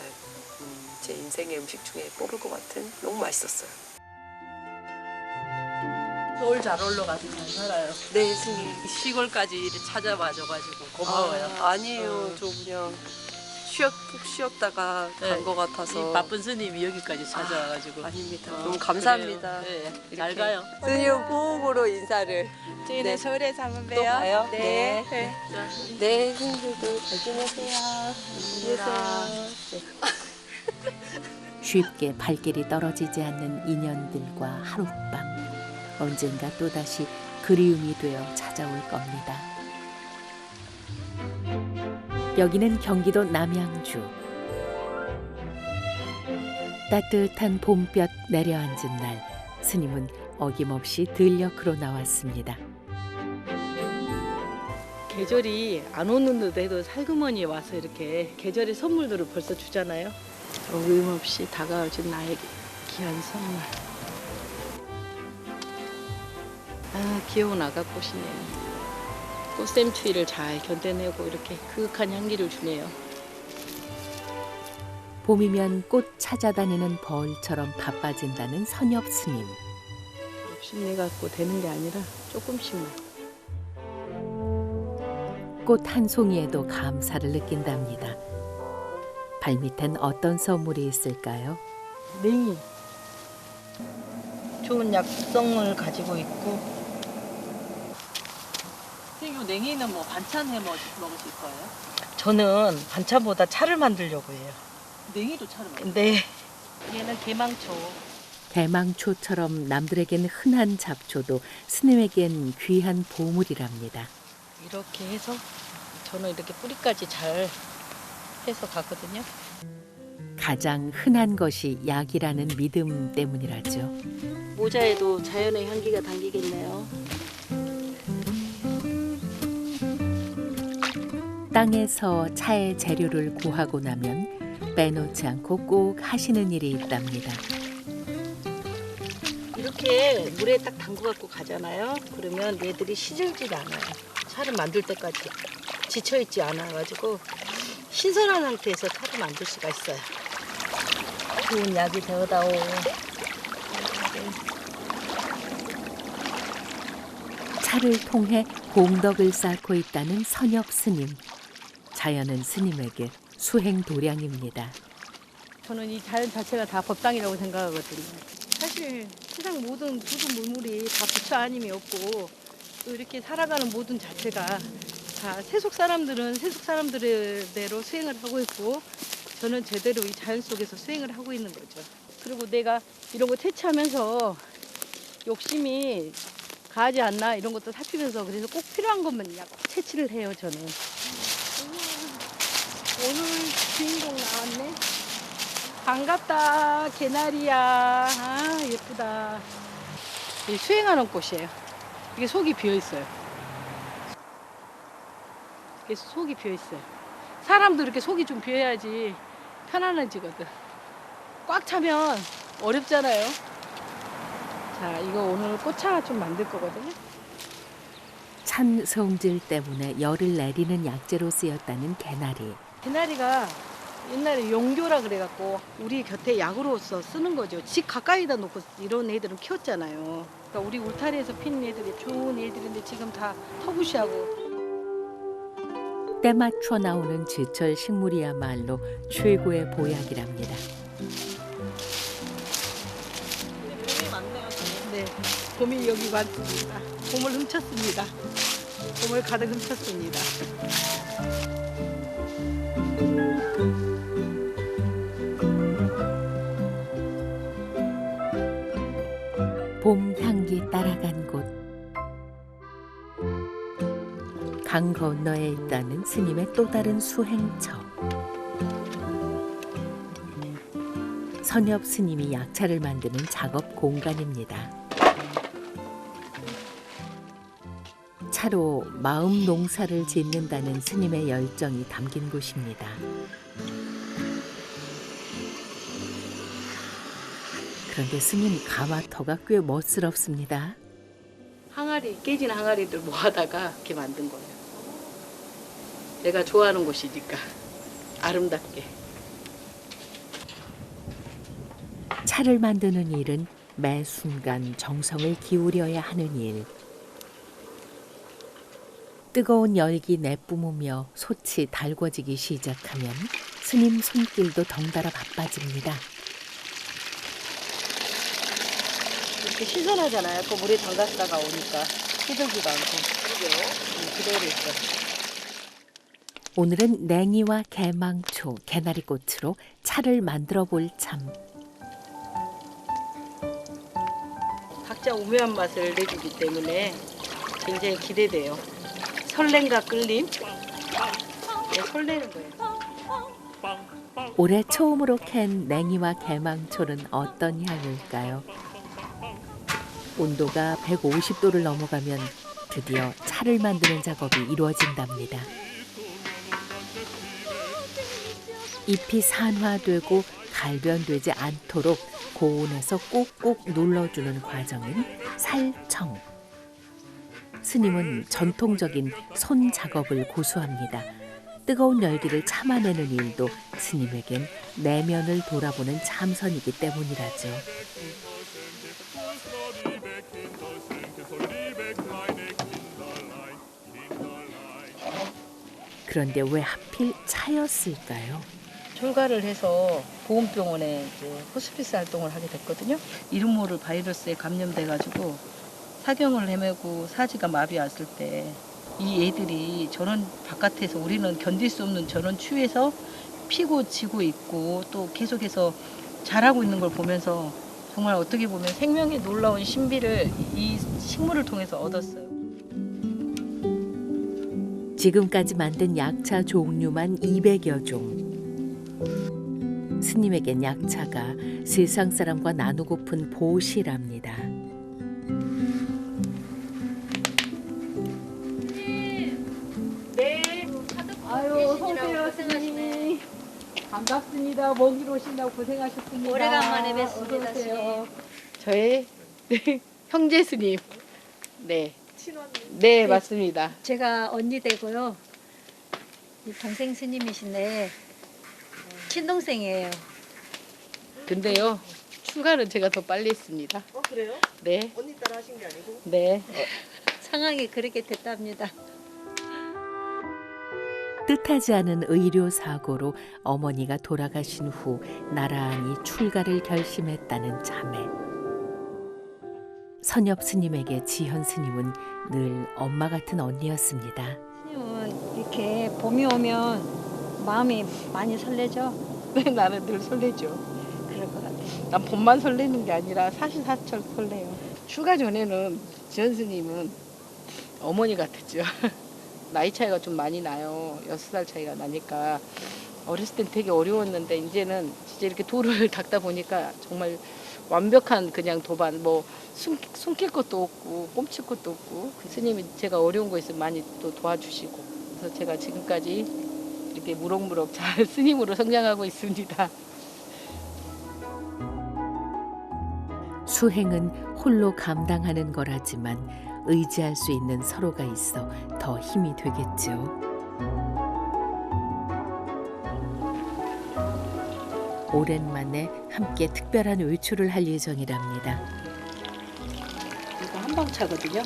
S7: 제 인생의 음식 중에 뽑을 것 같은 너무 맛있었어요.
S4: 서울 잘 올라가서 잘 살아요.
S7: 네, 스님.
S4: 시골까지 이렇게 찾아와줘가지고 고마워요.
S7: 아니에요. 저 그냥 푹 쉬었다가 간 것 같아서.
S4: 이 바쁜 스님이 여기까지 찾아와가지고.
S7: 아닙니다. 너무 감사합니다.
S4: 네, 잘 가요.
S7: 스님 보호로 인사를.
S9: 저희는
S7: 네.
S9: 서울에서 한번
S7: 또
S9: 봬요.
S7: 봐요.
S9: 네.
S7: 네, 스님들도 잘 지내세요. 안녕히 계세요.
S1: 쉽게 발길이 떨어지지 않는 인연들과 하룻밤. 언젠가 또다시 그리움이 되어 찾아올 겁니다. 여기는 경기도 남양주. 따뜻한 봄볕 내려앉은 날, 스님은 어김없이 들녘으로 나왔습니다.
S6: 계절이 안 오는데도 살그머니 와서 이렇게 계절의 선물들을 벌써 주잖아요. 어김없이 다가오신 나에게 귀한 선물. 아, 귀여운 아가꽃이네요. 꽃샘추위를 잘 견뎌내고 이렇게 그윽한 향기를 주네요.
S1: 봄이면 꽃 찾아다니는 벌처럼 바빠진다는 선엽 스님.
S6: 욕심내갖고 되는 게 아니라 조금씩만.
S1: 꽃 한 송이에도 감사를 느낀답니다. 발밑엔 어떤 선물이 있을까요?
S6: 냉이. 좋은 약성을 가지고 있고.
S13: 선생님, 냉이는 뭐 반찬 해 먹으실 거예요?
S6: 저는 반찬보다 차를 만들려고 해요.
S13: 냉이도 차를 만들어요?
S6: 네. 얘는 개망초.
S1: 대망초처럼 남들에겐 흔한 잡초도 스님에겐 귀한 보물이랍니다.
S6: 이렇게 해서 저는 이렇게 뿌리까지 잘 해서 가거든요.
S1: 가장 흔한 것이 약이라는 믿음 때문이라죠.
S6: 모자에도 자연의 향기가 담기겠네요.
S1: 땅에서 차의 재료를 구하고 나면 빼놓지 않고 꼭 하시는 일이 있답니다.
S6: 이렇게 물에 딱 담궈 갖고 가잖아요. 그러면 얘들이 시들질 않아요. 차를 만들 때까지 지쳐있지 않아가지고 신선한 상태에서 차를 만들 수가 있어요. 좋은 약이 되어다오.
S1: 차를 통해 공덕을 쌓고 있다는 선엽 스님. 자연은 스님에게 수행도량입니다.
S6: 저는 이 자연 자체가 다 법당이라고 생각하거든요. 사실 세상 모든 물물이 다 부처 아님이 없고 또 이렇게 살아가는 모든 자체가 다 세속 사람들은 세속 사람들대로 수행을 하고 있고 저는 제대로 이 자연 속에서 수행을 하고 있는 거죠. 그리고 내가 이런 거 퇴치하면서 욕심이 가지 않나 이런 것도 살피면서 그래서 꼭 필요한 것만 채취를 해요, 저는. 오늘 주인공 나왔네. 반갑다, 개나리야. 아, 예쁘다. 이 수행하는 꽃이에요. 이게 속이 비어있어요. 이게 속이 비어있어요. 사람도 이렇게 속이 좀 비어야지 편안해지거든. 꽉 차면 어렵잖아요. 자, 이거 오늘 꽃차 좀 만들 거거든요.
S1: 찬 성질 때문에 열을 내리는 약재로 쓰였다는 개나리.
S6: 개나리가 옛날에 용교라 그래갖고 우리 곁에 약으로서 쓰는 거죠. 집 가까이다 놓고 이런 애들은 키웠잖아요. 그러니까 우리 울타리에서 피는 애들이 좋은 애들인데 지금 다 터부시하고.
S1: 때 맞춰 나오는 제철 식물이야말로 최고의 보약이랍니다.
S13: 봄이 많네요, 저는.
S6: 네, 봄이 여기 많습니다. 봄을 훔쳤습니다. 봄을 가득 훔쳤습니다.
S1: 봄 향기 따라간 곳. 강 건너에 있다는 스님의 또 다른 수행처. 선엽 스님이 약차를 만드는 작업 공간입니다. 차로 마음 농사를 짓는다는 스님의 열정이 담긴 곳입니다. 그런데 스님 가마터가 꽤 멋스럽습니다.
S6: 항아리, 깨진 항아리들 모아다가 이렇게 만든 거예요. 내가 좋아하는 곳이니까 아름답게.
S1: 차를 만드는 일은 매 순간 정성을 기울여야 하는 일. 뜨거운 열기 내뿜으며 솥이 달궈지기 시작하면 스님 손길도 덩달아 바빠집니다.
S6: 이렇게 신선하잖아요. 그 물에 담갔다가 오니까 시들지도 않고. 그대로 있어요.
S1: 오늘은 냉이와 개망초, 개나리꽃으로 차를 만들어 볼 참.
S6: 각자 오묘한 맛을 내주기 때문에 굉장히 기대돼요. 설렘과 끌림. 네, 설레는 거예요.
S1: 올해 처음으로 캔 냉이와 개망초는 어떤 향일까요? 온도가 150도를 넘어가면 드디어 차를 만드는 작업이 이루어진답니다. 잎이 산화되고 갈변되지 않도록 고온에서 꼭꼭 눌러주는 과정인 살청. 스님은 전통적인 손 작업을 고수합니다. 뜨거운 열기를 참아내는 일도 스님에겐 내면을 돌아보는 참선이기 때문이라죠. 그런데 왜 하필 차였을까요?
S6: 출가를 해서 보훈병원에 이제 호스피스 활동을 하게 됐거든요. 이름 모를 바이러스에 감염돼가지고 사경을 헤매고 사지가 마비 왔을 때 이 애들이 저런 바깥에서 우리는 견딜 수 없는 저런 추위에서 피고 지고 있고 또 계속해서 자라고 있는 걸 보면서 정말 어떻게 보면 생명의 놀라운 신비를 이 식물을 통해서 얻었어요.
S1: 지금까지 만든 약차 종류만 200여 종. 스님에겐 약차가 세상 사람과 나누고픈 보시랍니다.
S6: 네. 아유, 어서오세요, 스님. 반갑습니다. 먼 길 오신다고 고생하셨습니다.
S2: 오래간만에 뵙습니다,
S6: 어서오세요. 저의 형제 스님. 네. 네, 맞습니다.
S14: 제가 언니 되고요. 이 동생 스님이신데 친동생이에요.
S6: 근데요, 출가는 제가 더 빨리 했습니다.
S13: 그래요?
S6: 네.
S13: 언니 따라 하신 게 아니고?
S6: 네.
S14: 상황이 그렇게 됐답니다.
S1: 뜻하지 않은 의료 사고로 어머니가 돌아가신 후 나란히 출가를 결심했다는 자매. 선엽 스님에게 지현 스님은 늘 엄마 같은 언니였습니다.
S14: 스님은 이렇게 봄이 오면 마음이 많이 설레죠?
S6: 네, 나는 늘 설레죠.
S14: 그럴 것 같아요.
S6: 난 봄만 설레는 게 아니라 사시사철 설레요. 출가 전에는 지현 스님은 어머니 같았죠. 나이 차이가 좀 많이 나요. 6살 차이가 나니까 어렸을 땐 되게 어려웠는데 이제는 진짜 이렇게 돌을 닦다 보니까 정말 완벽한 그냥 도반, 뭐 숨길 것도 없고 꼼칠 것도 없고 스님이 제가 어려운 거 있으면 많이 또 도와주시고 그래서 제가 지금까지 이렇게 무럭무럭 잘 스님으로 성장하고 있습니다.
S1: 수행은 홀로 감당하는 거라지만 의지할 수 있는 서로가 있어 더 힘이 되겠죠. 오랜만에 함께 특별한 외출을 할 예정이랍니다.
S6: 이거 한방차거든요.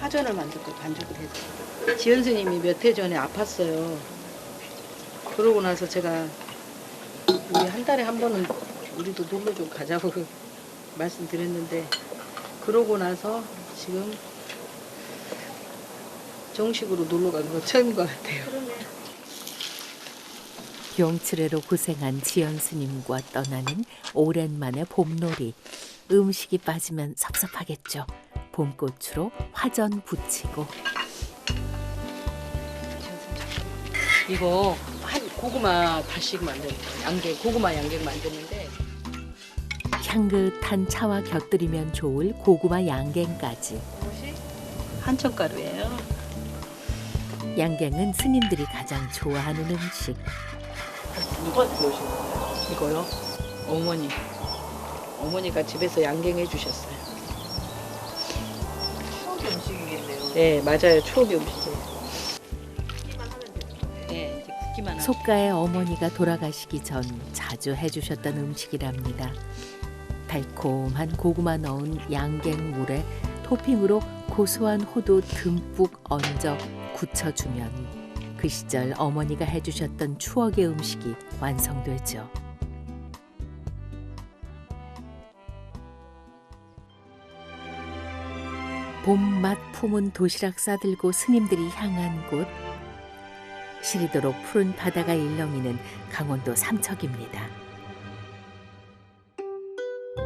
S6: 화전을 만들고 반죽을 해서. 지연 스님이 몇 해 전에 아팠어요. 그러고 나서 제가 우리 한 달에 한 번은 우리도 놀러 좀 가자고 말씀드렸는데 그러고 나서 지금 정식으로 놀러 간 거 처음인 것 같아요.
S1: 병치레로 고생한 지연 스님과 떠나는 오랜만의 봄놀이. 음식이 빠지면 섭섭하겠죠. 봄꽃으로 화전 붙이고.
S6: 이거 한 고구마 다시 만드는 거예요. 양갱, 고구마 양갱 만드는데
S1: 향긋한 차와 곁들이면 좋을 고구마 양갱까지.
S6: 한천가루예요.
S1: 양갱은 스님들이 가장 좋아하는 음식.
S6: 누구한테 배우신 거예요? 이거요? 어머니. 어머니가 집에서 양갱해 주셨어요.
S13: 추억의 음식이겠네요.
S6: 네, 맞아요. 추억의 음식이에요. 네, 이제 굽기만 하면.
S1: 속가의 어머니가 돌아가시기 전 자주 해주셨던 음식이랍니다. 달콤한 고구마 넣은 양갱물에 토핑으로 고소한 호두 듬뿍 얹어 굳혀주면 그 시절 어머니가 해주셨던 추억의 음식이 완성되죠. 봄맛 품은 도시락 싸들고 스님들이 향한 곳. 시리도록 푸른 바다가 일렁이는 강원도 삼척입니다.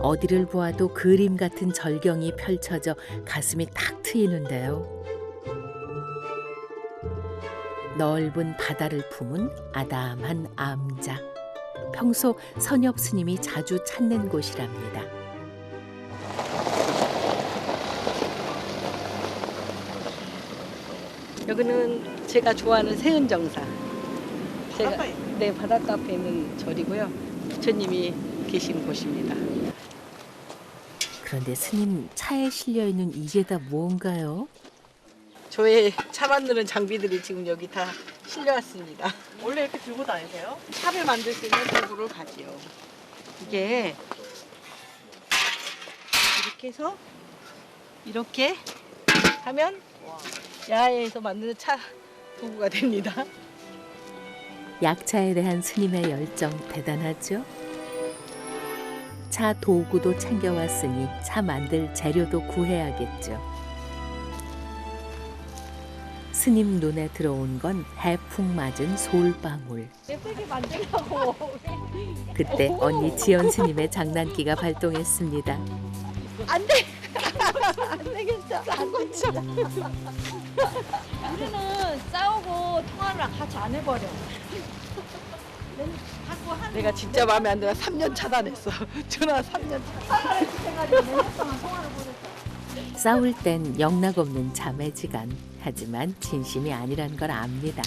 S1: 어디를 보아도 그림 같은 절경이 펼쳐져 가슴이 탁 트이는데요. 넓은 바다를 품은 아담한 암자. 평소 선엽 스님이 자주 찾는 곳이랍니다.
S6: 여기는 제가 좋아하는 세은정사. 제가 네, 바닷가 앞에 있는 절이고요. 부처님이 계신 곳입니다.
S1: 그런데 스님 차에 실려 있는 이게 다 뭔가요?
S6: 저의 차 만드는 장비들이 지금 여기 다 실려왔습니다.
S13: 원래 이렇게 들고 다니세요?
S6: 차를 만들 수 있는 도구를 가지요. 이게 이렇게 해서 이렇게 하면 야외에서 만드는 차 도구가 됩니다.
S1: 약차에 대한 스님의 열정 대단하죠? 차 도구도 챙겨왔으니 차 만들 재료도 구해야겠죠. 스님 눈에 들어온 건 해풍 맞은 솔방울.
S6: 예쁘게 만들려고.
S1: 그때 언니 지연 스님의 장난기가 발동했습니다.
S6: 안 돼. 안 되겠어. 안 고쳐. 우리는 싸우고 통화를 같이 안 해버려. 내가 진짜 마음에 안 들어 3년 차단했어. 전화 3년 차단.
S1: 싸울 땐 영락없는 자매지간. 하지만 진심이 아니란 걸 압니다.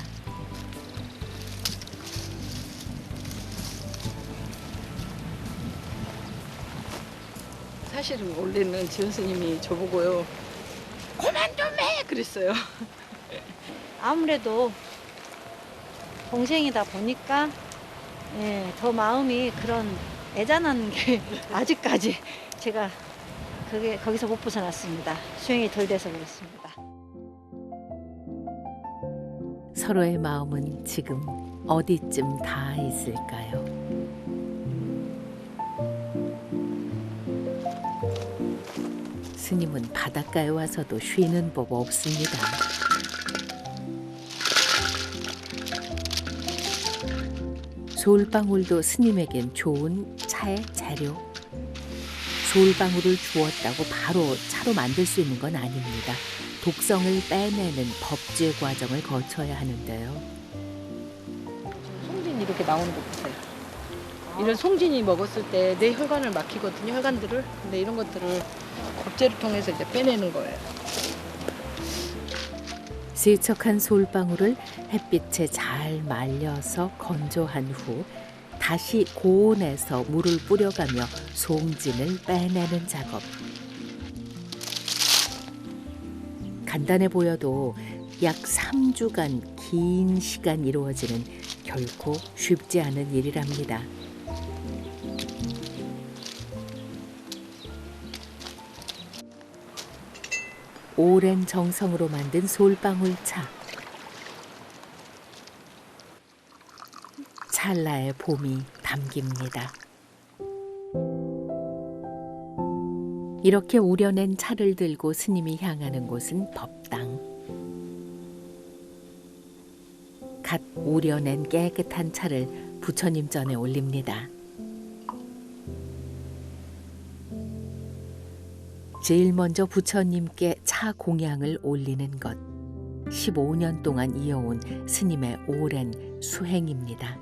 S6: 사실은 원래는 지원 스님이 저보고요. 그만 좀 해! 그랬어요.
S14: 아무래도 동생이다 보니까 예, 더 마음이 그런 애잔한 게 아직까지 제가 거기서 못 벗어났습니다. 수행이 덜 돼서 그렇습니다.
S1: 서로의 마음은 지금 어디쯤 닿아 있을까요? 스님은 바닷가에 와서도 쉬는 법 없습니다. 솔방울도 스님에겐 좋은 차의 재료. 솔방울을 주었다고 바로 차로 만들 수 있는 건 아닙니다. 독성을 빼내는 법제 과정을 거쳐야 하는데요.
S6: 송진 이렇게 나오는 거 보세요. 이런 송진이 먹었을 때 내 혈관을 막히거든요. 혈관들을. 근데 이런 것들을 법제를 통해서 이제 빼내는 거예요.
S1: 세척한 솔방울을 햇빛에 잘 말려서 건조한 후 다시 고온에서 물을 뿌려가며 송진을 빼내는 작업. 간단해 보여도 약 3주간 긴 시간 이루어지는 결코 쉽지 않은 일이랍니다. 오랜 정성으로 만든 솔방울차. 찰나의 봄이 담깁니다. 이렇게 우려낸 차를 들고 스님이 향하는 곳은 법당. 갓 우려낸 깨끗한 차를 부처님 전에 올립니다. 제일 먼저 부처님께 차 공양을 올리는 것. 15년 동안 이어온 스님의 오랜 수행입니다.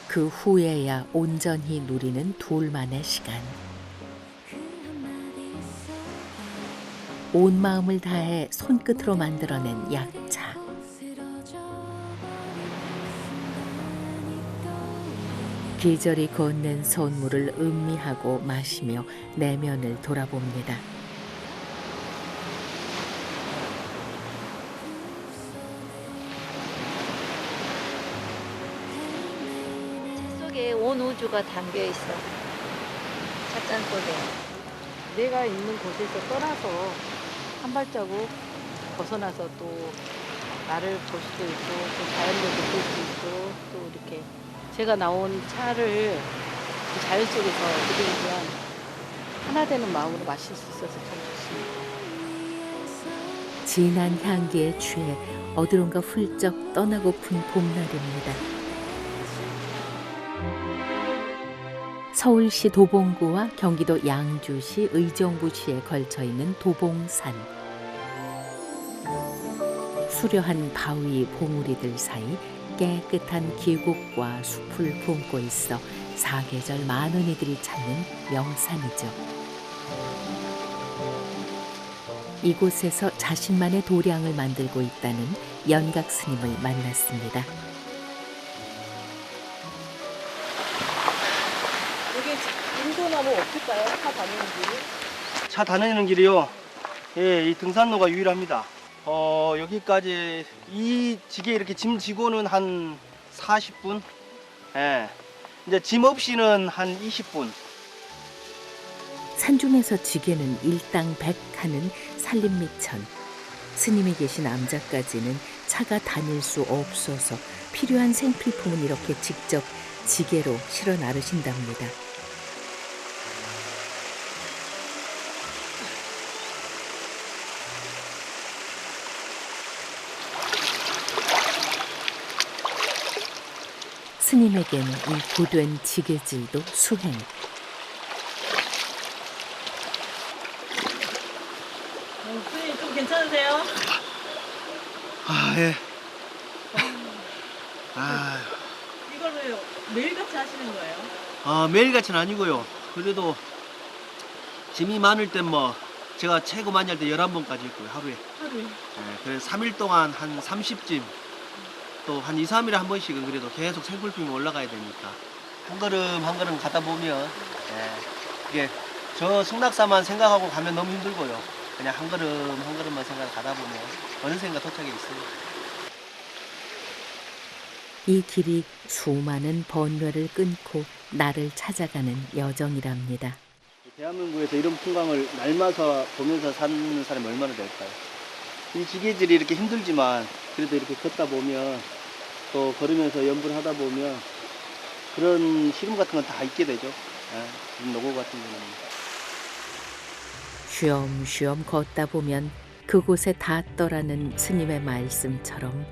S1: 그 후에야 온전히 누리는 둘만의 시간. 온 마음을 다해 손끝으로 만들어낸 약차. 계절이 건넨 선물을 음미하고 마시며 내면을 돌아봅니다.
S14: 속에 온 우주가 담겨 있어. 찻잔 속에.
S6: 내가 있는 곳에서 떠나서 한 발자국 벗어나서 또 나를 볼 수도 있고 또 자연을 느낄 수 있고 또 이렇게 제가 나온 차를 그 자연 속에서 그들이면 하나 되는 마음으로 마실 수 있어서 참 좋습니다.
S1: 진한 향기에 취해 어디론가 훌쩍 떠나고픈 봄날입니다. 서울시 도봉구와 경기도 양주시 의정부시에 걸쳐 있는 도봉산. 수려한 바위 봉우리들 사이 깨끗한 계곡과 숲을 품고 있어 사계절 많은 이들이 찾는 명산이죠. 이곳에서 자신만의 도량을 만들고 있다는 연각 스님을 만났습니다.
S6: 여기 인도나무 없을까요? 차 다니는 길이?
S15: 차 다니는 길이요. 예, 이 등산로가 유일합니다. 여기까지 이 지게 이렇게 짐 지고는 한 40분. 예. 이제 짐 없이는 한 20분.
S1: 산중에서 지게는 일당 100 하는 산림미천. 스님이 계신 암자까지는 차가 다닐 수 없어서 필요한 생필품은 이렇게 직접 지게로 실어 나르신답니다. 스님에게는 이 고된 지게질도 수행.
S13: 스님 좀 괜찮으세요?
S15: 아, 예. 아,
S13: 이거를 매일같이 하시는 거예요?
S15: 매일같이는 아니고요. 그래도 짐이 많을 땐 뭐 제가 최고 많이 할 때 11번까지 했고요, 하루에.
S13: 하루에?
S15: 예, 그래서 3일 동안 한 30짐, 또 한 2, 3일에 한 번씩은 그래도 계속 생필품이 올라가야 되니까 한 걸음 한 걸음 가다 보면 이게 저 승낙사만 생각하고 가면 너무 힘들고요. 그냥 한 걸음 한 걸음만 생각 가다 보면 어느샌가 도착해 있어요.
S1: 이 길이 수많은 번뇌를 끊고 나를 찾아가는 여정이랍니다.
S15: 대한민국에서 이런 풍광을 날마다 보면서 사는 사람이 얼마나 될까요? 이 지게질이 이렇게 힘들지만 그래도 이렇게 걷다 보면 또 걸으면서 연분을 하다 보면 그런 시름 같은 건 다 잊게 되죠. 노고 같은 경우는.
S1: 쉬엄쉬엄 걷다 보면 그곳에 닿았더라는 스님의 말씀처럼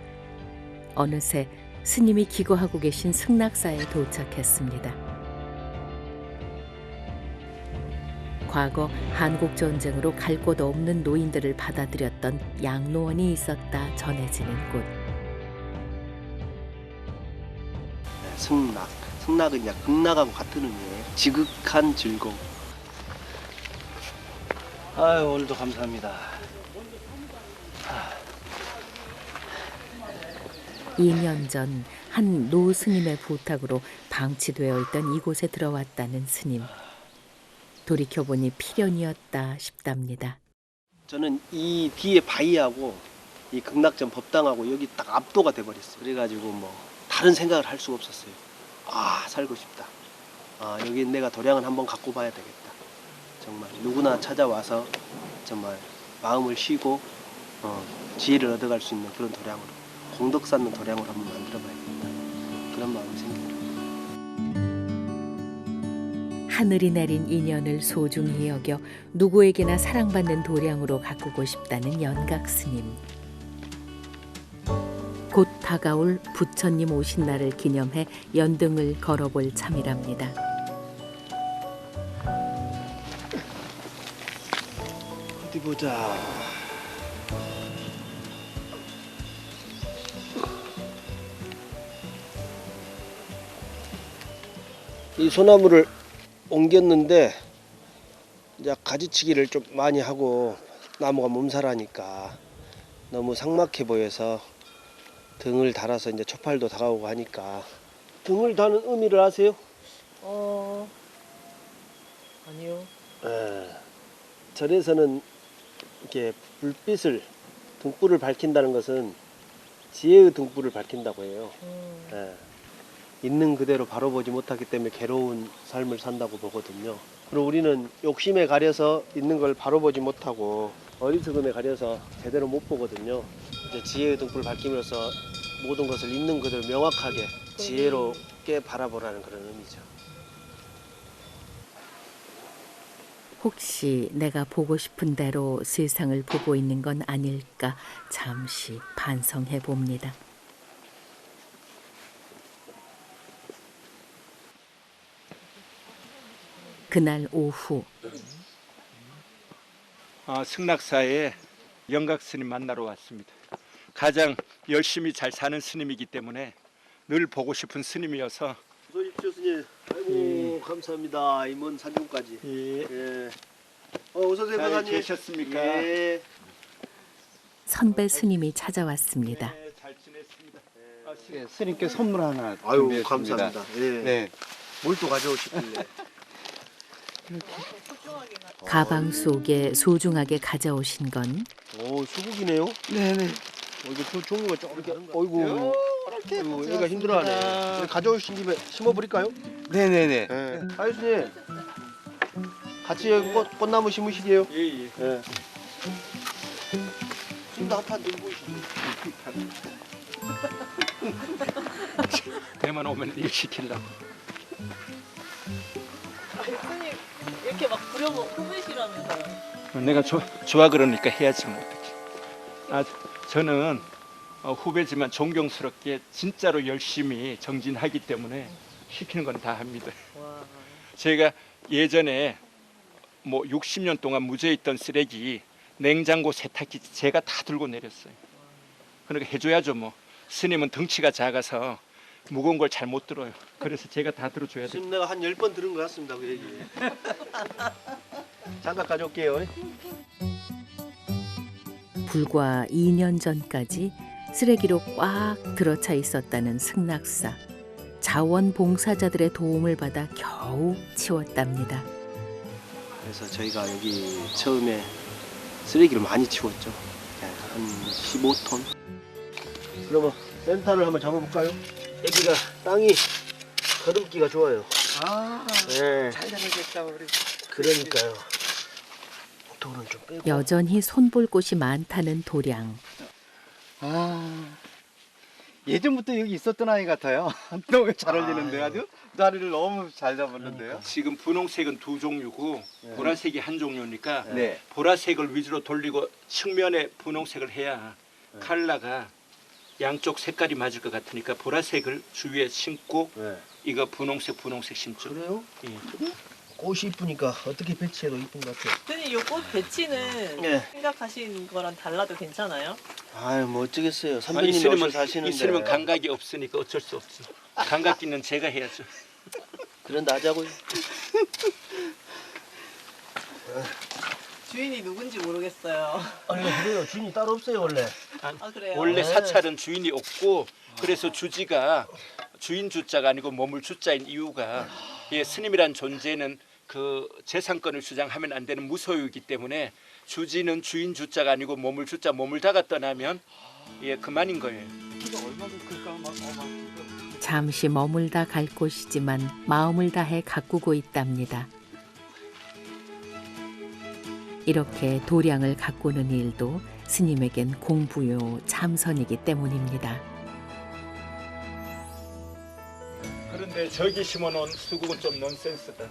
S1: 어느새 스님이 기거하고 계신 승낙사에 도착했습니다. 과거 한국전쟁으로 갈 곳 없는 노인들을 받아들였던 양로원이 있었다 전해지는 곳.
S15: 승낙. 승낙은 그냥 극락하고 같은 의미예요. 지극한 즐거움. 아유, 오늘도 감사합니다.
S1: 2년 전 한 노스님의 부탁으로 방치되어 있던 이곳에 들어왔다는 스님. 돌이켜보니 필연이었다 싶답니다.
S15: 저는 이 뒤에 바위하고 이 극락전 법당하고 여기 딱 압도가 돼버렸어요. 그래가지고 뭐 다른 생각을 할 수가 없었어요. 아, 살고 싶다. 아, 여기 내가 도량을 한번 갖고 봐야 되겠다. 정말 누구나 찾아와서 정말 마음을 쉬고 지혜를 얻어갈 수 있는 그런 도량으로, 공덕 쌓는 도량으로 한번 만들어 봐야겠다. 그런 마음이 생기더라고요.
S1: 하늘이 내린 인연을 소중히 여겨 누구에게나 사랑받는 도량으로 가꾸고 싶다는 연각스님. 곧 다가올 부처님 오신 날을 기념해 연등을 걸어볼 참이랍니다.
S15: 어디 보자. 이 소나무를 옮겼는데 이제 가지치기를 좀 많이 하고 나무가 몸살하니까 너무 삭막해 보여서 등을 달아서 이제 초팔도 다가오고 하니까. 등을 다는 의미를 아세요?
S13: 아니요.
S15: 절에서는 이렇게 불빛을, 등불을 밝힌다는 것은 지혜의 등불을 밝힌다고 해요. 있는 그대로 바로 보지 못하기 때문에 괴로운 삶을 산다고 보거든요. 그리고 우리는 욕심에 가려서 있는 걸 바로 보지 못하고 어리석음에 가려서 제대로 못 보거든요. 이제 지혜의 등불을 밝힘으로써 모든 것을 있는 그대로 명확하게 지혜롭게 바라보라는 그런 의미죠.
S1: 혹시 내가 보고 싶은 대로 세상을 보고 있는 건 아닐까 잠시 반성해 봅니다. 그날 오후
S16: 승낙사에 영각 스님 만나러 왔습니다. 가장 열심히 잘 사는 스님이기 때문에 늘 보고 싶은 스님이어서.
S15: 어서 오십시오, 스님. 아이고, 감사합니다. 이 먼 산중까지. 예. 어서 오세요,
S16: 잘
S15: 강사님.
S16: 계셨습니까?
S15: 예.
S1: 선배 스님이 찾아왔습니다.
S16: 잘 지냈습니다.
S17: 네, 스님께 선물 하나
S15: 아유,
S17: 준비했습니다.
S15: 감사합니다. 예.
S17: 네.
S15: 뭘 또 가져오시길래.
S1: 가방 속에 소중하게 가져오신 건
S15: 오, 수국이네요?
S17: 네네.
S15: 이거 종류가 좀 이렇게, 어이구. 아이고, 얘가 힘들어하네. 가져오신 김에 심어버릴까요?
S17: 네네네.
S15: 예. 아유스님, 같이 여기 꽃나무 심으시게요?
S16: 예.
S15: 지금도 한판 들고 있어요.
S16: 대만 오면 일 시키려고.
S13: 스님 이렇게 막 후배시라면서요.
S16: 내가 좋아 그러니까 해야지 뭐 어떡해. 저는 후배지만 존경스럽게 진짜로 열심히 정진하기 때문에 시키는 건 다 합니다. 제가 예전에 뭐 60년 동안 무죄에 있던 쓰레기 냉장고 세탁기 제가 다 들고 내렸어요. 그러니까 해줘야죠 뭐. 스님은 덩치가 작아서 무거운 걸 잘 못 들어요. 그래서 제가 다 들어줘야 돼요.
S15: 지금 내가 한 10번 들은 것 같습니다. 그 얘기. 장갑 가져올게요.
S1: 불과 2년 전까지 쓰레기로 꽉 들어차 있었다는 승낙사. 자원봉사자들의 도움을 받아 겨우 치웠답니다.
S15: 그래서 저희가 여기 처음에 쓰레기를 많이 치웠죠. 한 15톤. 그러면 센터를 한번 잡아볼까요? 여기가 땅이 거름기가 좋아요. 네.
S10: 잘 되겠다 우리.
S15: 그러니까요. 돌은 좀 빼고.
S1: 여전히 손볼 곳이 많다는 도량.
S17: 예전부터 여기 있었던 아이 같아요. 너무 잘 어울리는데 아주 자리를 너무 잘 잡았는데요.
S16: 지금 분홍색은 두 종류고
S17: 네.
S16: 보라색이 한 종류니까
S17: 네.
S16: 보라색을 위주로 돌리고 측면에 분홍색을 해야 컬러가 양쪽 색깔이 맞을 것 같으니까 보라색을 주위에 심고 이거 분홍색 심죠.
S15: 그래요?
S16: 예.
S15: 꽃이 이쁘니까 어떻게 배치해도 이쁜 것 같아요.
S13: 스님 요꽃 배치는
S15: 네.
S13: 생각하신 거랑 달라도 괜찮아요?
S15: 아유 뭐 어쩌겠어요.
S16: 이
S15: 선배님이
S16: 스님은
S15: 오셔서 하시는데.
S16: 이 스님은 감각이 없으니까 어쩔 수 없지. 감각기는 제가 해야죠.
S15: 그런데 하자고요.
S13: 주인이 누군지 모르겠어요.
S15: 아니 그래요. 주인이 따로 없어요 원래.
S13: 그래요?
S16: 원래
S15: 네.
S16: 사찰은 주인이 없고 그래서 주지가 주인 주자가 아니고 머물 주자인 이유가 스님이란 존재는 그 재산권을 주장하면 안 되는 무소유이기 때문에 주지는 주인 주자가 아니고 머물 주자 머물다가 떠나면 그만인 거예요.
S1: 잠시 머물다 갈 곳이지만 마음을 다해 가꾸고 있답니다. 이렇게 도량을 가꾸는 일도 스님에겐 공부요 참선이기 때문입니다.
S16: 그런데 저기 심어놓은 수국은 좀 넌센스다.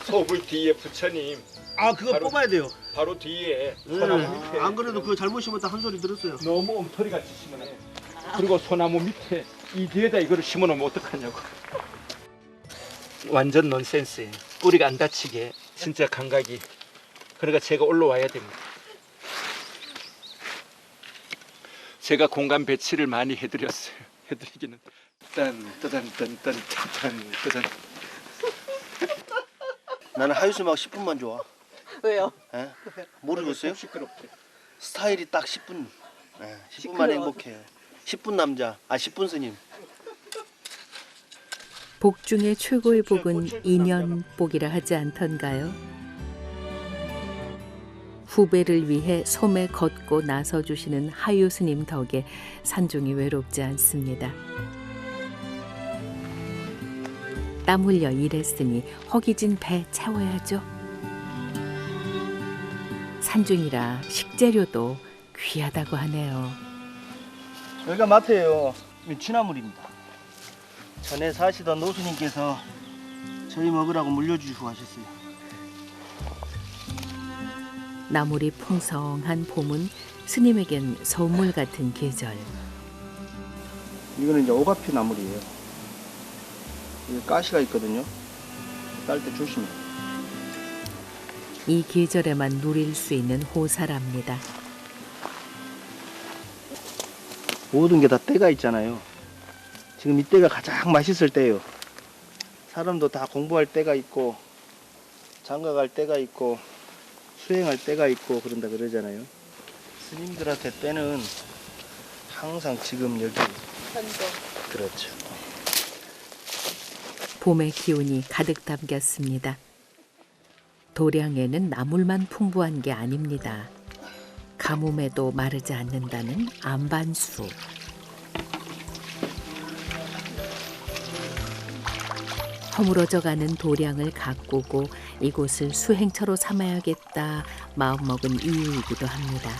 S16: 소불 뒤에 부처님.
S15: 그거 뽑아야 돼요.
S16: 바로 뒤에 소나무 밑에.
S15: 안 그래도 그거 잘못 심었다 한 소리 들었어요.
S16: 너무 엉터리같이 심어놔요. 그리고 소나무 밑에 이 뒤에다 이거를 심어놓으면 어떡하냐고. 완전 넌센스예요. 뿌리가 안 다치게 진짜 감각이. 그러니까 제가 올라와야 됩니다. 제가 공간 배치를 많이 해드렸어요. 해드리기는. 딴.
S15: 나는 하유스막 10분만 좋아.
S13: 왜요?
S15: 에? 모르겠어요?
S16: 시끄럽게.
S15: 스타일이 딱 10분. 10분만 행복해요. 10분 남자. 10분 스님.
S1: 복 중에 최고의 복은 인연복이라 하지 않던가요? 후배를 위해 섬에 걷고 나서주시는 하유 스님 덕에 산중이 외롭지 않습니다. 땀 흘려 일했으니 허기진 배 채워야죠. 산중이라 식재료도 귀하다고 하네요.
S15: 여기가 마트예요. 취나물입니다. 전에 사시던 노수님께서 저희 먹으라고 물려주시고 하셨어요.
S1: 나물이 풍성한 봄은 스님에겐 선물 같은 계절.
S15: 이거는 이제 오가피 나물이에요. 여기 가시가 있거든요. 딸 때 조심해.
S1: 이 계절에만 누릴 수 있는 호사랍니다.
S15: 모든 게 다 때가 있잖아요. 지금 이때가 가장 맛있을 때예요. 사람도 다 공부할 때가 있고 장가 갈 때가 있고 수행할 때가 있고 그런다 그러잖아요. 스님들한테 때는 항상 지금 여기. 그렇죠.
S1: 봄의 기운이 가득 담겼습니다. 도량에는 나물만 풍부한 게 아닙니다. 가뭄에도 마르지 않는다는 안반수. 허물어져가는 도량을 가꾸고 이곳을 수행처로 삼아야겠다 마음먹은 이유이기도 합니다.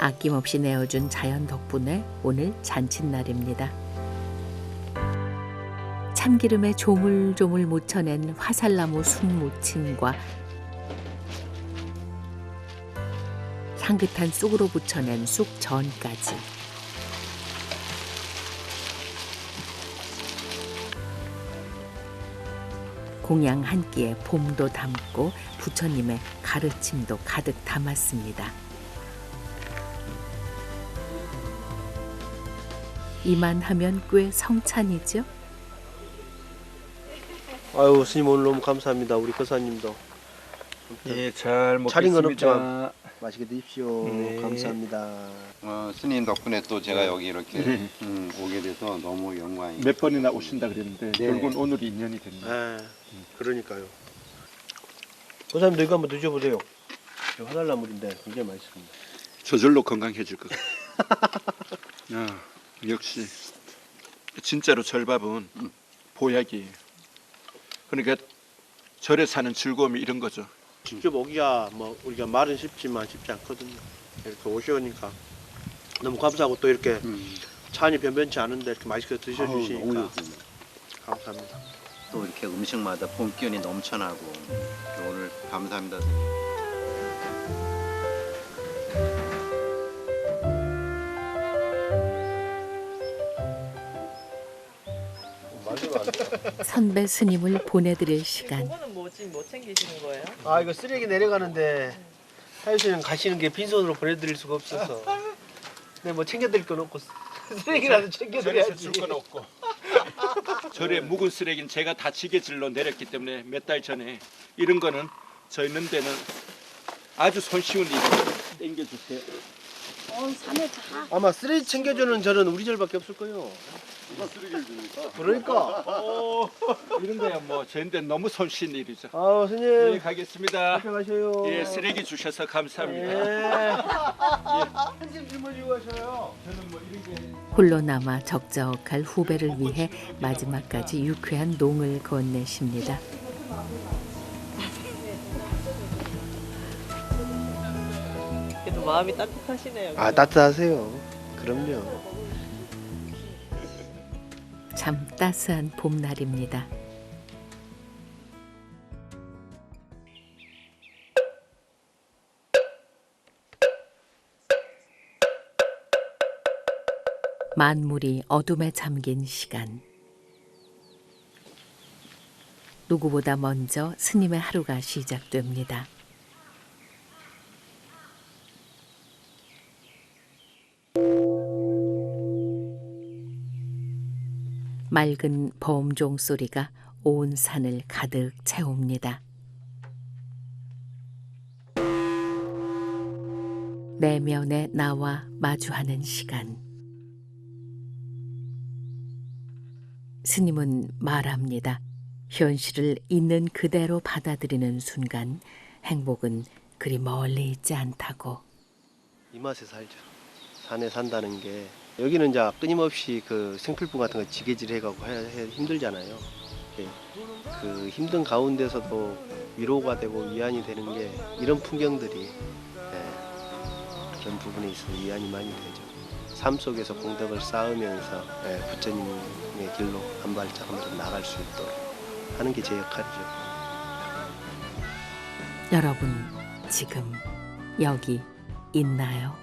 S1: 아낌없이 내어준 자연 덕분에 오늘 잔칫날입니다. 참기름에 조물조물 묻혀낸 화살나무 순무침과 향긋한 쑥으로 부쳐낸 쑥전까지. 공양 한 끼에 봄도 담고 부처님의 가르침도 가득 담았습니다. 이만하면 꽤 성찬이죠?
S15: 아유, 스님 오늘 너무 감사합니다. 우리 거사님도.
S16: 예, 잘 먹겠습니다.
S15: 차린 건 없지만 맛있게 드십시오.
S16: 네.
S15: 감사합니다.
S18: 스님 덕분에 또 제가 여기 이렇게 오게 돼서 너무 영광입니다.
S16: 몇 번이나 오신다 그랬는데
S18: 네.
S16: 결국은 오늘이 인연이 됐네요.
S15: 네, 그러니까요. 거사님도 이거 한번 드셔보세요. 이거 화살나물인데 굉장히 맛있습니다.
S16: 저절로 건강해질 것 같아요. 역시 진짜로 절밥은 보약이에요. 그러니까 절에 사는 즐거움이 이런 거죠.
S15: 직접 오기가 뭐 우리가 말은 쉽지만 쉽지 않거든요. 이렇게 오시니까 너무 감사하고 또 이렇게 찬이 변변치 않은데 이렇게 맛있게 드셔주시니까 감사합니다.
S18: 또 이렇게 음식마다 봄 기운이 넘쳐나고 오늘 감사합니다.
S1: 선배 스님을 보내드릴 시간.
S13: 이거는 뭐지? 뭐 챙기시는 거예요?
S15: 아, 이거 쓰레기 내려가는데 하유씨는 가시는 게 빈손으로 보내드릴 수가 없어서 근데 뭐 챙겨드릴 건 없고 쓰레기라도 챙겨드려야지.
S16: 줄 건 없고. 절에 묵은 쓰레기는 제가 다 지게질로 내렸기 때문에 몇 달 전에 이런 거는 저 있는 데는 아주 손쉬운 일이에요. 땡겨주세요.
S8: 산에 다.
S15: 아마 쓰레기 챙겨주는 절은 우리 절밖에 없을 거예요.
S16: 누가 쓰레기를 줍니까?
S15: 그러니까.
S16: 이런 거야 뭐 저한테 너무 손쉬운 일이죠.
S15: 아, 스님.
S16: 예, 가겠습니다.
S15: 가셔요.
S16: 예, 쓰레기 주셔서 감사합니다.
S15: 예. 스님 짊어지고 가셔요.
S16: 저는 뭐 이런 게
S1: 홀로 남아 적적할 후배를 위해 마지막까지 유쾌한 농을 건네십니다.
S13: 그래도 마음이 따뜻하시네요.
S15: 아, 따뜻하세요. 그럼요.
S1: 참 따스한 봄날입니다. 만물이 어둠에 잠긴 시간. 누구보다 먼저 스님의 하루가 시작됩니다. 맑은 범종 소리가 온 산을 가득 채웁니다. 내면의 나와 마주하는 시간. 스님은 말합니다. 현실을 있는 그대로 받아들이는 순간 행복은 그리 멀리 있지 않다고.
S15: 이 맛에 살죠. 산에 산다는 게 여기는 이제 끊임없이 그 생필품 같은 거 지게질 해가고 해야 힘들잖아요. 예. 그 힘든 가운데서도 위로가 되고 위안이 되는 게 이런 풍경들이 그런 부분에 있어서 위안이 많이 되죠. 삶 속에서 공덕을 쌓으면서 부처님의 길로 한 발짝 한 발짝 나갈 수 있도록 하는 게 제 역할이죠.
S1: 여러분 지금 여기 있나요?